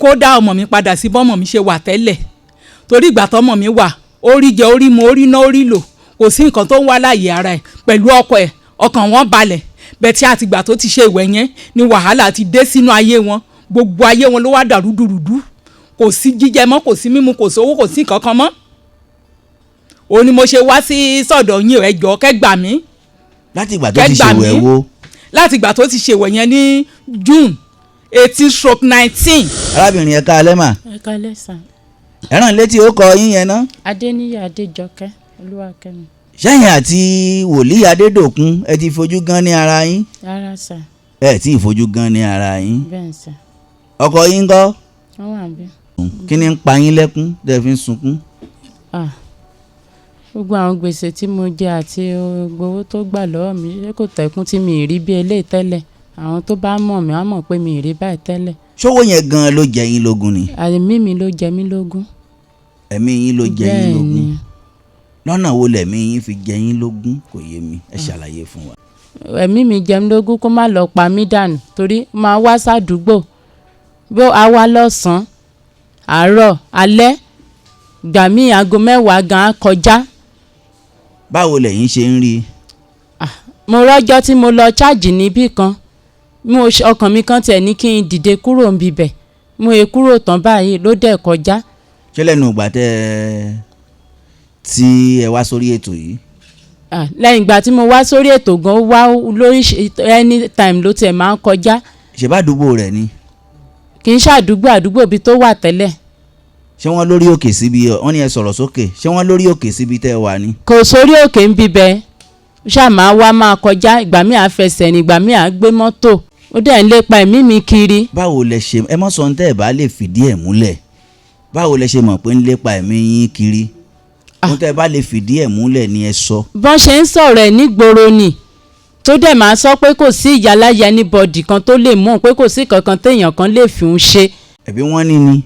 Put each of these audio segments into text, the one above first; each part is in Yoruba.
kó dá ọmọ mi padà sí bọ́mọ mi ṣe wà tẹ́lẹ̀ torí ìgbà tọ́mọ mi wà ó rí jẹ ó rí mu ó rí ná ó rí lò kò sí nǹkan tó ń wá láàyè ara ẹ̀ pẹ̀lú ọkọ ẹ̀ ọkàn wọn balẹ̀ bẹ́ẹ̀ tí àtìgbà tó ti ṣe ìwẹ̀ yẹn ni wàhálà ti dé sínú ayé wọn gbogbo ayé wọn ló wá dàrú dùrùdù kò sí jíjẹ mọ́ kò sí mímu kò sówó kò sí nǹkan kan mọ́ òun ni mo ṣe wá sí sọ̀dọ̀ yín ẹ jọ̀ọ́ kẹ́ gbà mí. láti ìgbà tó ti ṣèwẹ̀ wo. láti ìgbà tó ti ṣèwẹ̀ yẹn ní June 18/19. arábìnrin ẹ káalẹ́ mà. ẹ káalẹ́ sàn. ẹ̀ràn létí ó kọ yín yẹn ná. Adéníyì Adéjọkẹ́ Olúwakẹ́mi. sẹ́yìn àti wòlíì Adédòkun ẹ ti fojú gan ní ara yín. rárá sà. ẹ tí ì fojú gan ní ara yín. bẹ́ẹ̀ sà. ọkọ yín ńkọ́. wọ́n wà bí. kí ni ń pa yín lẹ́kún tẹ́ fi ń sunkún. gbogbo àwọn gbèsè tí mo jẹ àti gbowó tó gbà lọ́wọ́ mi ṣé kò tẹ̀kún tí mi ì rí bí eléyìí tẹ́lẹ̀ àwọn tó bá mọ̀ mí á mọ̀ pé mi ì rí báyìí tẹ́lẹ̀. ṣówó yẹn gan ló jẹ yín lógún ni. ẹ̀mí mi ló jẹ mí lógún. ẹ̀mí yín ló jẹ yín lógún. bẹ́ẹ̀ ni. lọ́nà wo lẹ̀mí yín fi jẹ yín lógún kò yé mi ẹ ṣàlàyé fún wa. ẹ̀mí mi jẹ mí lógún kó má lọ pa mí dànù torí máa wá sádùúgbò bó a wá lọ́sàn-án àárọ̀ alẹ́ gbà mí aago 10 gan kọjá. báwo lẹ̀yin ṣe ń rí i. mo rọ́jọ́ tí mo lọ ṣáàjì níbì kan ọkàn mi kan tẹ̀ ní kí n dìde kúrò níbi bẹ̀ mo è kúrò tán báyìí ló dẹ̀ kọjá. ṣé lẹ́nu ìgbà tí ẹ wá sórí ètò yìí. lẹ́yìn ìgbà tí mo wá sórí ètò gan wá lórí anytime ló tiẹ̀ máa ń kọjá. ṣe bá àdúgbò rẹ̀ ni. kì í ṣàdúgbò bí tó wà tẹ́lẹ̀. ṣé wọ́n lórí òkè síbi wọ́n ní ẹ sọ̀rọ̀ sókè ṣé wọ́n lórí òkè síbi tẹ́ ẹ wà ni. kò sórí òkè ń bíbẹ ṣáà máa wá máa kọjá ìgbà mi à fẹsẹ̀ ní ìgbà mi à gbé mọ́tò ó dẹ̀ ń lépa ẹ̀mí mi kiri. báwo lẹ ṣe ẹ mọ̀ sọ ní tẹ́ ẹ bá lè fìdí ẹ̀ múlẹ̀ báwo lẹ ṣe mọ̀ pé ń lépa ẹ̀mí yín kiri ohun tẹ́ ẹ bá lè fìdí ẹ̀ múlẹ̀ ni ẹ sọ. bọ́n ṣe ń sọ̀rọ̀ ẹ̀ nígboro ni tó dẹ̀ máa sọ pé kò sí ìyáláyà anybody kan tó lè mú pé kò sí kankan téèyàn kan lè fi ń ṣe. ẹ̀bí wọ́n ní ni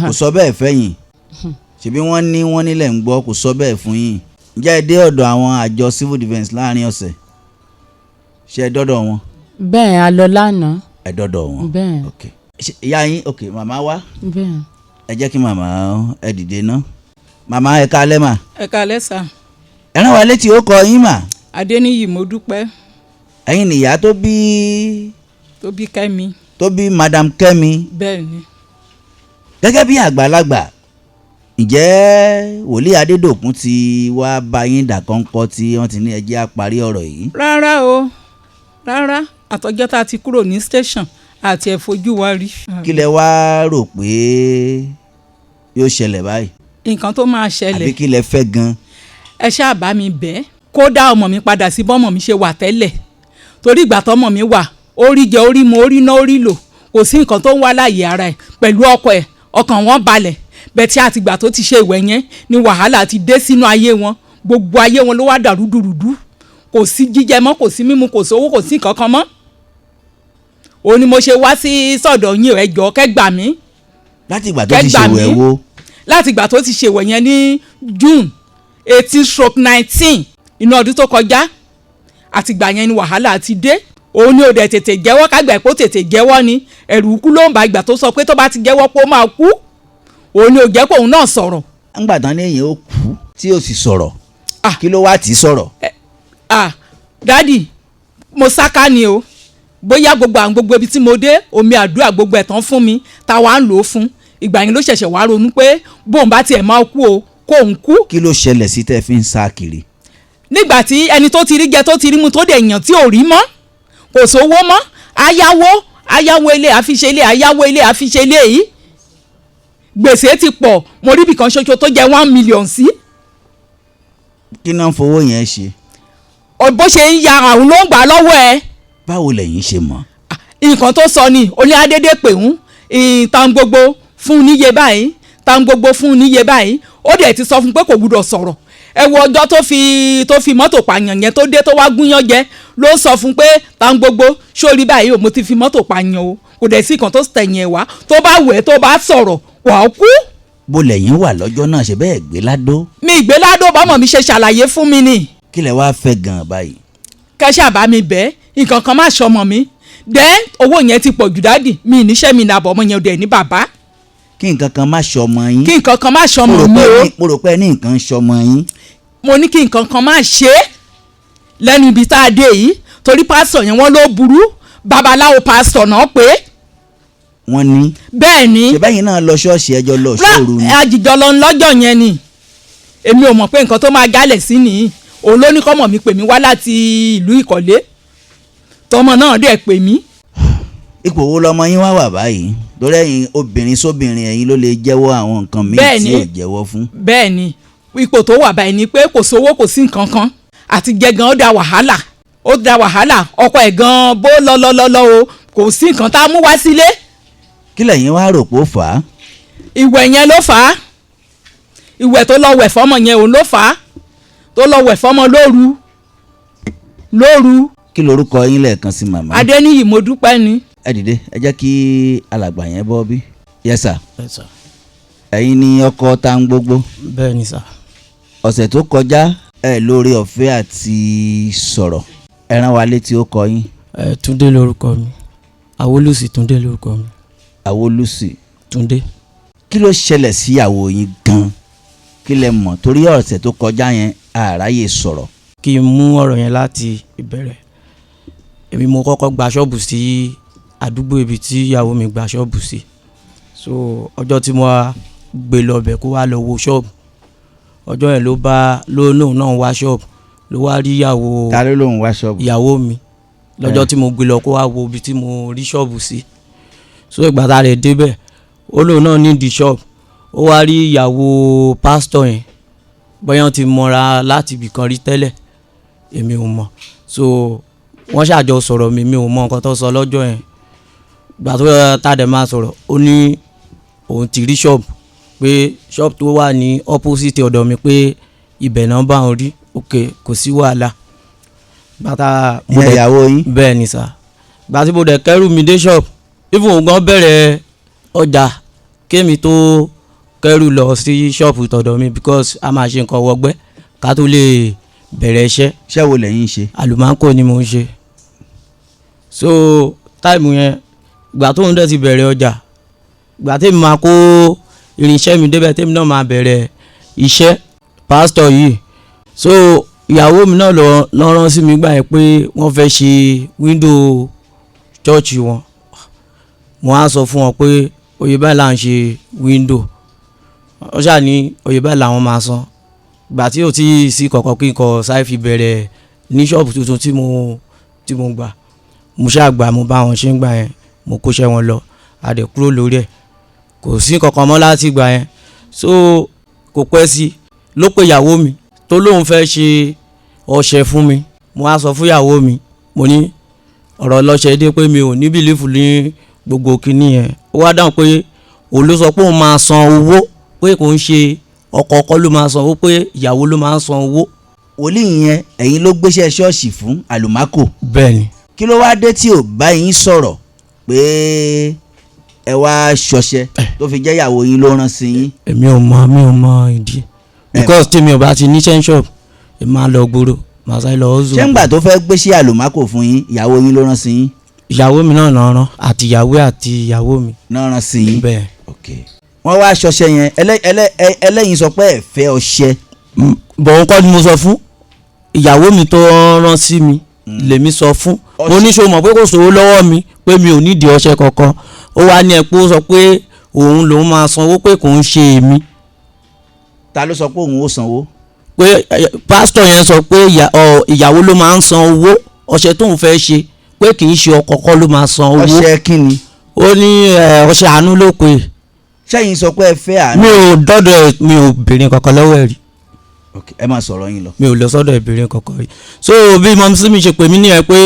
kò sọ bẹ́ẹ̀ fẹ́yìn ṣebí wọ́n nílẹ̀ ń gbọ́ kò sọ bẹ́ẹ̀ fún yín ǹjẹ́ ẹ dé ọ̀dọ̀ àwọn àjọ civil defence láàrin ọ̀sẹ̀ ṣe ẹ dọ́dọ̀ wọn. bẹ́ẹ̀ a lọ lánàá. ẹ dọ́dọ̀ wọn. bẹ́ẹ̀. ok ìyá yín ok màmá wá. bẹ́ẹ̀. ẹ jẹ́ kí màmá ẹ dìde ná. màmá ẹ káalẹ́ mà. ẹ káalẹ́ sà. ẹ rán wa létí ó kọ yín mà. Adéníyì mo dúpẹ́. ẹ̀yin nìyá tó bí Kẹ́mi. tó bí madam Kẹ́mi. bẹ́ẹ̀ ni. gẹ́gẹ́ bí àgbàlagbà ǹjẹ́ wòlíì Adédòkun ti wá bá yín dàkọ́ńkọ́ tí wọ́n ti ní ẹjẹ́ àparí ọ̀rọ̀ yìí. rárá àtọ́jọ́ tá a ti kúrò ní station àti ẹ̀ fojú wa rí. kí lẹ wá rò pé yóò ṣẹlẹ̀ báyìí. nǹkan tó máa ṣẹlẹ̀. àbí kí lẹ fẹ́ gan. ẹ ṣáà bá mi bẹ́ẹ̀ kó dá ọmọ mi padà sí bọ́mọ mi ṣe wà tẹ́lẹ̀ torí ìgbà tọ́mọ mi wà ó rí jẹ ó rí mu ó rí ná ó rí lò kò sí nǹkan tó ń wá láàyè ara ẹ̀ pẹ̀lú ọkọ ẹ̀ ọkàn wọn balẹ̀ bẹ́ẹ̀ tí àtìgbà tó ti ṣe ìwẹ̀ yẹn ni wàhálà ti dé sínú ayé wọn gbogbo ayé wọn ló wá dàrú dùrùdù kò sí jíjẹ mọ́ kò sí mímu kò sówó kò sí nǹkan kan mọ́ òun ni mo ṣe wá sí sọ̀dọ̀ yín ẹ jọ̀ọ́ kẹ́ gbà mí. láti ìgbà tó ti ṣèwẹ̀ wo. láti ìgbà tó ti ṣèwẹ̀ yẹn ní June 18/19 inú ọdún tó kọjá àtìgbà yẹn ni wàhálà ti dé òun ni ò dẹ̀ tètè jẹ́wọ́ kágbà pé ó tètè jẹ́wọ́ ni ẹ̀rù kú ló ń bá ìgbà tó sọ pé tó bá ti jẹ́wọ́ pé ó máa kú òun ni ò jẹ́ pé òun náà sọ̀rọ̀. ńgbà tán ní èyàn ó kú tí ó sì sọ̀rọ̀ kí ló wá tí sọ̀rọ̀. dádì mo sáká ni o bóyá gbogbo ibi tí mo dé omi àdúrà gbogbo ẹ̀ tán fún mi táwa ń lò ó fún ìgbà yẹn ló ṣẹ̀ṣẹ̀ wá ronú pé bóun bá tiẹ̀ máa kú o kóun kú. kí ló ṣẹlẹ̀ sí tẹ́ fi ń sá kiri. nígbà tí ẹni tó ti rí jẹ tó ti rí mu tó dẹ̀ yàn tí ò rí mọ́ kò sówó mọ́ ayáwó ilé àfiṣe ilé ayáwó ilé àfiṣe ilé yìí gbèsè ti pọ̀ mo rí ibìkan ṣoṣo tó jẹ́ 1 million sí. kí náà ń fowó yẹn ṣe. bó ṣe ń ya àwọn ló ń gbà lọ́wọ́ ẹ. báwo lẹ̀yin ṣe mọ̀. nǹkan tó sọ ni olè adédè pè ń ìtàn gbogbo fún níye báyìí tàn gbogbo fún níye báyìí ó dẹ̀ ti sọ fún pé kò gbúdọ̀ sọ̀rọ̀ ẹ wo ọjọ́ tó fi mọ́tò pààyàn yẹn tó dé tó wá gúnyán jẹ ló sọ fún pé tàn gbogbo sórí báyìí o mo ti fi mọ́tò pààyàn o kò dẹ̀ sí nǹkan tó tẹ̀yìn ẹ̀ wá tó bá wù ẹ́ tó bá sọ̀rọ̀ wà á kú. bó lẹ̀yin wà lọ́jọ́ náà ṣe bẹ́ẹ̀ gbé ládó. mi ìgbé ládó bọ́mọ̀ mi ṣe ṣàlàyé fún mi ni. kí lẹ wáá fẹ́ gan-an báyìí. kẹ́sà bá mi bẹ́ẹ̀ nǹkan kan má ṣọmọ mi then owó yẹn ti pọ̀ jù dádì mi níṣẹ́ mi nàbọ̀ ọmọ yẹn ò dẹ̀ ní bàbá. kí nǹkan kan má ṣọmọ yín. kí nǹkan kan má ṣọmọ mi o. mo rò pé ní nǹkan ṣọmọ yín. mo ní kí nǹkan kan má ṣe é lẹ́nu ibi tá a dé yìí torí pásítọ̀ yẹn wọ́n ló burú babaláwo pásítọ̀ náà pé. wọ́n ní. bẹ́ẹ̀ ni. ṣèbẹ́yìn náà lọ ṣọ́ọ̀ṣì ẹjọ́ lọ ṣóòru ni. àjìjọ lọ lọ́jọ́ yẹn ni èmi ò mọ̀ pé nǹkan tó máa gálẹ̀ sí nìyí òun ló ní kọ́mọ̀ mi pè mí wá láti ìlú Ìkọ̀lé tọmọ náà dẹ̀ pè mí. ipò wo lọmọ yín wá wà báyìí lórí ẹ̀yin obìnrin sóbìnrin ẹ̀yin ló lè jẹ́wọ́ àwọn nǹkan míì tí ò jẹ́wọ́ fún. bẹ́ẹ̀ ni ipò tó wà báyìí ni pé kò sówó kò sí nǹkan kan àti jẹ gan ó da wàhálà ọkọ ẹ̀ gan bó lọ́lọ́lọ́lọ́ o kò sí nǹkan tá a mú wá sílé. kí lẹ̀yin wá rò pé ó fà á. ìwẹ̀ yẹn ló fà á ìwẹ̀ tó lọ wẹ̀ fọ́mọ yẹn òun ló fà á tó lọ wẹ̀ fọ́mọ lóru. kí lorúkọ yín lẹ́ẹ̀kan sí màmá. Adéníyì mo dúpẹ́ ni. ẹ dìde ẹ jẹ́ kí alàgbà yẹn bọ́ bí. yes sir. Yes, sir. ẹ̀yin ni ọkọ tá ń gbogbo. bẹ́ẹ̀ ni sà. ọ̀sẹ̀ tó kọjá ẹ lórí ọ̀fẹ́ àti sọ̀rọ̀ ẹ rán wa létí ó kọ yín. Túndé lórúkọ mi Awólùsì Túndé lórúkọ mi. Awólùsì Túndé. kí ló ṣẹlẹ̀ síyàwó yín gan-an kí lẹ mọ̀ torí ọ̀sẹ̀ tó kọjá yẹn àráyè sọ̀rọ̀. kí n mú ọ̀rọ̀ yẹn láti ìbẹ̀rẹ̀ èmi mo kọ́kọ́ gba ṣọ́ọ̀bù sí àdúgbò ibi tí ìyàwó mi gba ṣọ́ọ̀bù sí so ọjọ́ tí mo wá gbé lọ bẹ̀ kó wá lọ wo ṣọ́ọ̀bù ọjọ́ yẹn lóun náà wá ṣọ́ọ̀bù ló wá rí ìyàwó. ta ló lóun wá ṣọ́ọ̀bù. ìyàwó mi lọ́jọ́ tí mo gbé lọ kó wá wo ibi tí mo rí ṣọ́ọ̀bù sí so ìgbà tá a rẹ̀ débẹ̀ ó lóun náà ní di ṣọ́ọ̀bù ó wá rí ìyàwó pásítọ̀ yẹn bóyá ti mọra láti ibìkan rí tẹ́lẹ̀ èmi ò mọ̀ so wọ́n ṣàjọ sọ̀rọ̀ mi ò mọ nǹkan tó sọ lọ́jọ́ yẹn gbà tó tá a dẹ̀ máa sọ̀rọ̀ ó ní òun ti rí ṣọ́ọ̀bù pé ṣọ́ọ̀bù tó wà ní opposite ọ̀dọ̀ mi pé ibẹ̀ náà bá òun rí ok kò sí wàhálà bàtà mo dẹ̀ ìyàwó yín. bẹ́ẹ̀ ni sà gbà tí mo dẹ̀ kẹ́rù mi dé ṣọ́ọ̀bù even òun gan bẹ̀rẹ̀ ọjà kémi tó kẹ́rù lọ sí ṣọ́ọ̀bù tọ̀dọ̀ mi because a máa ṣe nǹkan wọgbẹ́ ká tó lè bẹ̀rẹ̀ iṣẹ́. iṣẹ́ wo lẹ́yìn ṣe. àlùmákò ni mo ń ṣe so táìmù yẹn ìgbà tóun dẹ̀ ti bẹ̀rẹ̀ ọjà ìgbà tèmi máa kó irinṣẹ́ mi débẹ̀ tèmi náà máa bẹ̀rẹ̀ iṣẹ́ pásítọ̀ yìí so ìyàwó mi náà lọ rán sí mi gbà yẹn pé wọ́n fẹ́ ṣe wíńdò chọ́ọ̀chì wọn mo á sọ fún wọn pé oye báyìí là ń ṣe wíńdò wọ́n ṣáà ní oye báyìí làwọn máa san gbà tí ò tí sí kọ̀ọ̀kan kí n kọ̀ sáì fi bẹ̀rẹ̀ ní ṣọ́ọ̀bù tuntun tí mo gbà mo ṣáà gbà mo bá wọn ṣe ń gbà yẹn mo kóṣẹ́ wọn lọ a dẹ̀ kúrò lórí ẹ̀ kò sí kankan mọ́ láti gbà yẹn so kò pẹ́ sí ló pe ìyàwó mi tó lóun fẹ́ ṣe ọṣẹ fún mi mo á sọ fún ìyàwó mi mo ní ọ̀rọ̀ lọ́ṣẹ dé pé mi ò ní bìlífù ní gbogbo kinní yẹn ó wá dáhùn pé òun ló sọ pé òun máa san owó pé kò ń ṣe ọkọ ló máa san owó pé ìyàwó ló máa san owó. wòlíì yẹn ẹ̀yin ló gbéṣẹ́ ṣọ́ọ̀ṣì fún àlùmákò. bẹ́ẹ̀ni. kí ló wáá dé tí ò bá yín sọ̀rọ̀ pé ẹ wá ṣọṣẹ tó fi jẹ́ ìyàwó yín ló rán sí yín. mi ò mọ ìdí because tèmi ò bá ti ní shop èmi máa lọ gbòòrò màá sáré lọ ọ̀zọ́. ṣé ńgbà tó fẹ́ gbéṣẹ́ àlùmákò fún yín ìyàwó yín ló rán sí yín. ìyàwó mi náà rán àti ìyàwó mi. náà rán sí yín. bẹ́ẹ̀. ok wọ́n wá ṣọṣẹ yẹn ẹlẹ́yin sọ pé ẹ fẹ́ ọṣẹ. bọ̀ ń kọ́ ni mo sọ fún ìyàwó mi tó rán sí mi lèmi sọ fún mo ní ṣo mọ̀ pé kò sówó lọ́wọ́ mi pé mi ò nídìí ọṣẹ kankan ó wá ní ẹ̀pọ̀ sọ pé òun lòun máa sanwó pé kò ń ṣe èmi. ta ló sọ pé òun ó sanwó. pé pásítọ̀ yẹn sọ pé ìyàwó ló máa ń san owó ọṣẹ tóun fẹ́ ṣe pé kì í ṣe ọkọ kọ́ ló máa san owó. ọṣẹ kí ni. ó ní ọṣẹ àánú ló pè. sẹ́yìn sọ pé ẹ fẹ́ àánú. mi ò dọ́dọ̀ ẹ̀ mi ò béèrè kankan lọ́wọ́ ẹ̀ rí. ok ẹ máa sọ̀rọ̀ yín lọ. mi ò lọ sọ́dọ̀ ìbéèrè kankan rí. so bí mọ́mísí mi ṣe pè mí nìyẹn pé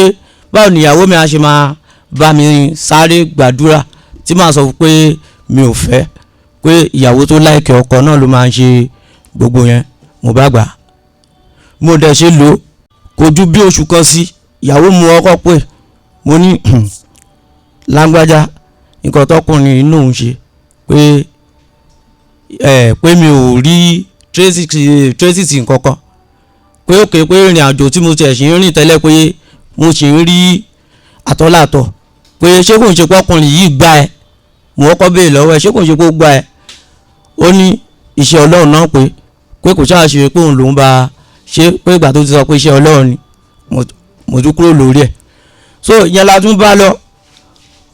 báwo ni ìyàwó mi á ṣe máa bá mi sáré gbàdúrà tí màá sọ pé mi ò fẹ́ pé ìyàwó tó láìkẹ́ ọkọ náà ló máa ń ṣe gbogbo yẹn mo bá gbà mo dẹ̀ ṣe lò kò ju bí oṣù kan sí ìyàwó mu ọkọ pé mo ní lágbájá nǹkan tọkùnrin inú òun ṣe pé mi ò rí tracy nǹkan kan pé ó ké pé ìrìn àjò tí mo tiẹ̀ ṣì ń rìn tẹ́lẹ̀ pé mo ṣì ń rí àtọ́làtọ̀ pé ṣé kò ń ṣe pọ́kùnrin yìí gbá ẹ mo kọ́kọ́ béèrè lọ́wọ́ ẹ̀ ṣé kò ṣe kó gbà ẹ́ ó ní iṣẹ́ ọlọ́run náà pé kò ṣáà ṣe pé òun lòún bá ṣe pé ìgbà tó ti sọ pé iṣẹ́ ọlọ́run ni mo tún kúrò lórí ẹ̀ so ìyẹn la tún bá lọ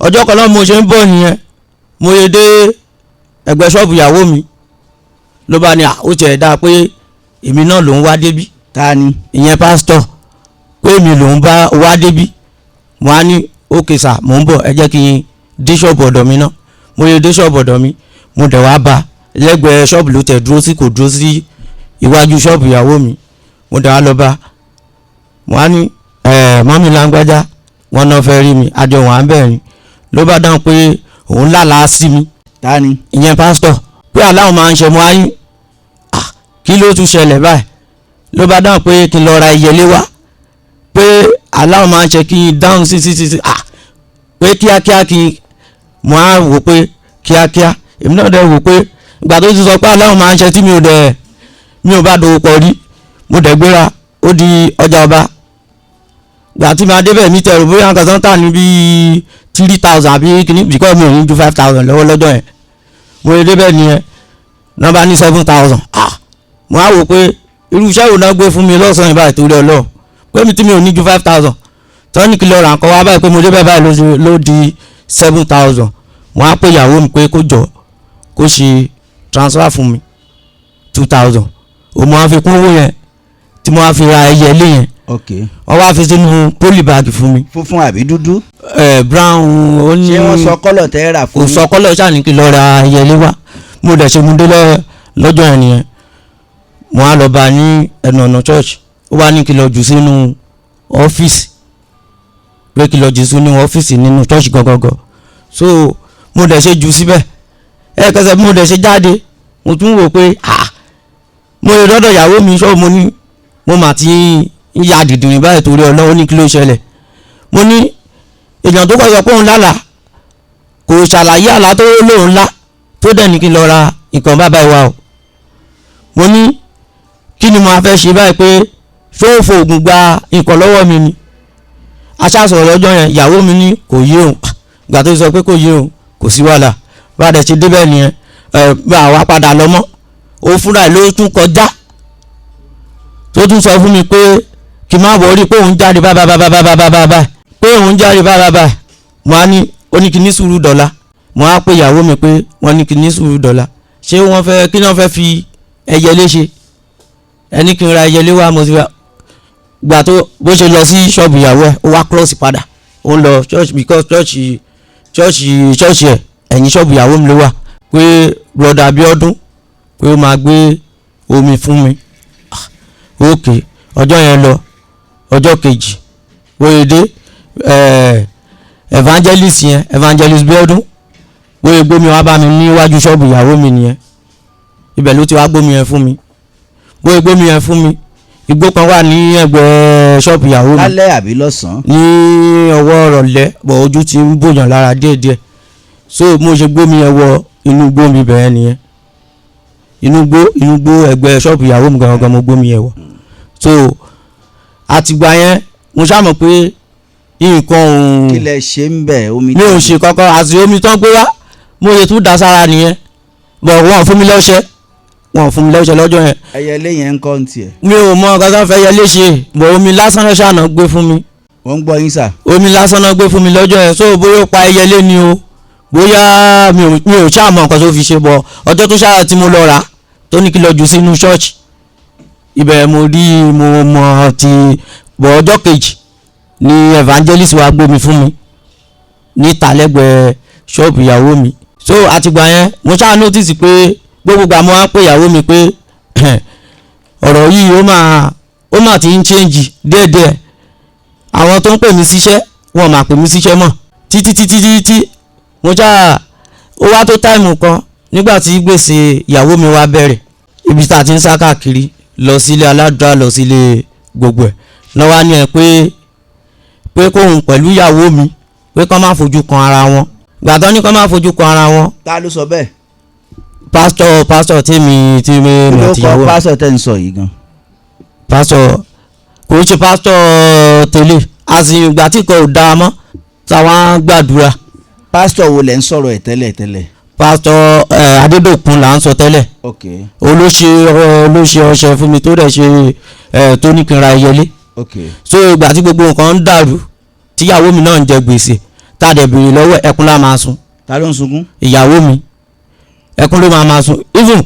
ọjọ́ kan náà mo ṣe ń bọ̀ nìyẹn mo yẹ dé ẹgbẹ́ ṣọ́ọ̀bù ìyàwó mi ló bá ní ó tiẹ̀ dáa pé èmi náà lòún wá débí ta ni. ìyẹn pásítọ̀ pé èmi lòún bá wá débí mo á ní ókè sà mò ń bọ̀ ẹ jẹ́ kí n dé ṣọ́ọ̀bù ọ̀dọ̀ mi náà mo yẹ dé ṣọ́ọ̀bù ọ̀dọ̀ mi mo dẹ̀ wá bá lẹ́gbẹ̀ẹ́ ṣọ́ọ̀bù ló tẹ̀ dúró sí kò dúró sí iwájú ṣọ́ọ̀bù ìyàwó mi mo dẹ̀ wá lọ bá mo á ní mọ́mí lágbájá wọn náà fẹ́ rí mi àjọ wọn à ń bẹ̀rẹ̀ ló bá dáhùn pé òun lálàá sí mi ta ni. ìyẹn pásítọ̀ pé aláwọ̀ máa ń ṣe mo á ní kí ló tún ṣẹlẹ̀ báyìí ló bá dáhùn pé kí n lọ ra ìyẹlé wá pé aláwọ̀ máa ń ṣe kí n dáhùn sí pé kíákíá kí n mo á wò pé kíákíá èmi náà dẹ̀ wò pé ìgbà tó ti sọ pé aláwọ̀ máa ń ṣe tí mi ò bá dòwò pọ̀ rí mo dẹ̀ gbéra ó di ọjà ọba gbà tí máa débẹ̀ mi tẹ̀rù bóyá nǹkan tó ń tà ní bíi 3,000 àbí kìíní bìkọ́ mi ò ní ju 5,000 lọ́wọ́ lọ́jọ́ yẹn mo lè débẹ̀ nìyẹn nọ́mbà ní 7,000 mo á wò pé irú iṣẹ́ wo náà gbé fún mi lọ́sàn-án ìbáyìí torí ọlọ́run pé mi tí mi ò ní ju 5,000 tó ní kí lọ ra nǹkan wá báyìí pé mo débẹ̀ báyìí ló di 7,000 mo á pè ìyàwó mi pé kó jọ kó ṣe transfer fún mi 2,000 òun mo á fi kún owó yẹn tí mo á fi ra ẹyẹ ilé yẹn ok. wọ́n wá fi sínú pólíbáàgì fún mi. funfun àbí dúdú. brown ó ní. ṣé wọ́n sọ kọ́lọ̀ tẹ́ rà fún mi. kò sọ kọ́lọ̀ ṣáà ní kí lọ ra ẹyẹlé wá mo dẹ̀ ṣe mu dé lọ́jọ́ yẹn nìyẹn mo á lọ bá a ní ẹnu ọ̀nà church ó wá ní kí lọ jù sínú ọ́fíìsì pé kí lọ jù sínú ọ́fíìsì nínú church gangan so mo dẹ̀ ṣe jù síbẹ̀ kẹsẹ̀ mo dẹ̀ ṣe jáde mo tún wò pé mo lè dọ́dọ̀ ìyàwó mi ṣọ́ mo ní mo mà ti ń ya dìdìrín báyìí torí ọlọ́wọ́ ní kí ló ṣẹlẹ̀ mo ní èèyàn tó kọ́ sọ pé òun lálàá kò ṣàlàyé àlá tó lóun lá tó dẹ̀ ní kí n lọ ra nǹkan bàbá ìwà o mo ní kí ni mo fẹ́ ṣe báyìí pé ṣóòfò oògùn gba nǹkan lọ́wọ́ mi ni aṣáṣọ̀rọ̀ lọ́jọ́ yẹn ìyàwó mi ní kò yé òun ìgbà tó sọ pé kò yé òun kò sí wàhálà bá a dẹ̀ ṣe débẹ̀ nìyẹn bá a wá padà lọ mọ́ òun fúnra ẹ̀ ló tún kọjá tó tún sọ fún mi pé kì í má wọrí pé òun jáde báyìí pé òun jáde báyìí mo á ní oníkìní sùúrù dọ́là mo á pè ìyàwó mi pé wọ́n ní kìní sùúrù dọ́là ṣé wọ́n fẹ́ kí wọ́n fẹ́ fi ẹyẹlé ṣe ẹni kí n ra ẹyẹlé wá mo ti ra gbà tó bó ṣe lọ sí ṣọ́ọ̀bù ìyàwó ẹ̀ ó wá cross padà ó ń lọ church because church ẹ̀ ẹ̀yìn ṣọ́ọ̀bù ìyàwó mi ló wà pé broda Abíọ́dún pé ó máa gbé omi fún mi ok ọjọ́ yẹn lọ ọjọ́ kejì wòyèdè evangelist Bíọ́dún wòye gbómi wá bá mi níwájú ṣọ́ọ̀bù ìyàwó mi nìyẹn ibẹ̀ ló ti wá gbómi yẹn fún mi wòye gbómi yẹn fún mi igbó kan wà ní ẹgbẹ́ ṣọ́ọ̀bù ìyàwó mi lálẹ́ àbí lọ́sàn-án. ní ọwọ́ ọ̀rọ̀lẹ́ bọ̀ ojú ti ń bòyàn lára díẹ̀díẹ̀ so mo ṣe gbómi yẹn wọ inú igbó mi bẹ̀rẹ̀ nìyẹn inú igbó ẹgbẹ́ ṣọ́ọ̀bù ìyàwó mi gangan mo gbómi yẹn wọ so àtìgbà yẹn mo ṣàmọ̀ pé nǹkan òun kí lẹ ṣe ń bẹ̀ omi. mi ò ṣe kankan àti omi tán gbé wá mo lè tún da sára nìyẹn bọ̀ wọ́n fún mi lọ́ṣẹ́ lọ́jọ́ yẹn. ẹyẹlé yẹn ń kọ́ ń tiẹ̀. mi ò mọ nǹkan tó fẹ́ yẹlé ṣe bọ̀ omi lásán lọ́ṣẹ́ àná gbé fún mi. wọ́n ń gbọ́ yín sà. omi lásán náà gbé fún mi lọ́jọ́ yẹn so bóyá ó pa ẹyẹlé ni o bóyá mi ò ṣáà mọ nǹkan tó fi ṣe bọ̀ ọjọ́ tó ṣáà tí mo lọ rà tó ní kí lọ jù sínú ṣọ́ọ̀ṣì ibẹ̀ mo rí mo mọ ti bọ̀ ọjọ́ kejì ni evangelist wa gbómi fún mi níta lẹ́gbẹ̀ẹ́ ṣọ́ọ̀bù ìyàwó mi so àtìgbà yẹn mo ṣáà notice pé gbogbo gbà mo wá pé ìyàwó mi pé ọ̀rọ̀ yìí ó mà ti ń change díẹ̀díẹ̀ àwọn tó ń pè mí síṣẹ́ wọn máa pè mí síṣẹ́ mọ́ títí mo ṣáà ó wá tó táìmù kan nígbà tí gbèsè ìyàwó mi wá bẹ̀rẹ̀ ibi tá a ti ń sá káàkiri lọ sílé aládùúrà lọ sílé gbogbo ẹ̀ lọ́wọ́ ni ẹ̀ pé kóhun pẹ̀lú ìyàwó mi pé kọ́ máa fojú kan ara wọn gbàtọ́ ní kọ́ máa fojú kan ara wọn. ta ló sọ bẹ́ẹ̀. pásítọ̀ tèmi àti ìyàwó. ló kọ pásítọ̀ tẹ́ ń sọ yìí gan. pásítọ̀ kò ń ṣe pásítọ̀ tẹ́lẹ̀ àti ìgbà tí kò dáa mọ́ táwọn gbàdúrà pásítọ̀ wo lẹ̀ ń sọ̀rọ̀ ẹ̀ tẹ́lẹ̀. pásítọ̀ Adédòkun là ń sọ tẹ́lẹ̀. ok. olóṣè ọṣẹ fún mi tó dẹ̀ ṣe tó ní kí n ra ẹyẹlé. ok. so ìgbà tí gbogbo nǹkan ń dàrú tíyàwó mi náà ń jẹ gbèsè tá a dẹ̀ béèrè lọ́wọ́ ẹkún lá máa sun. ta ló ń sunkún. ìyàwó mi ẹkún ló máa sun even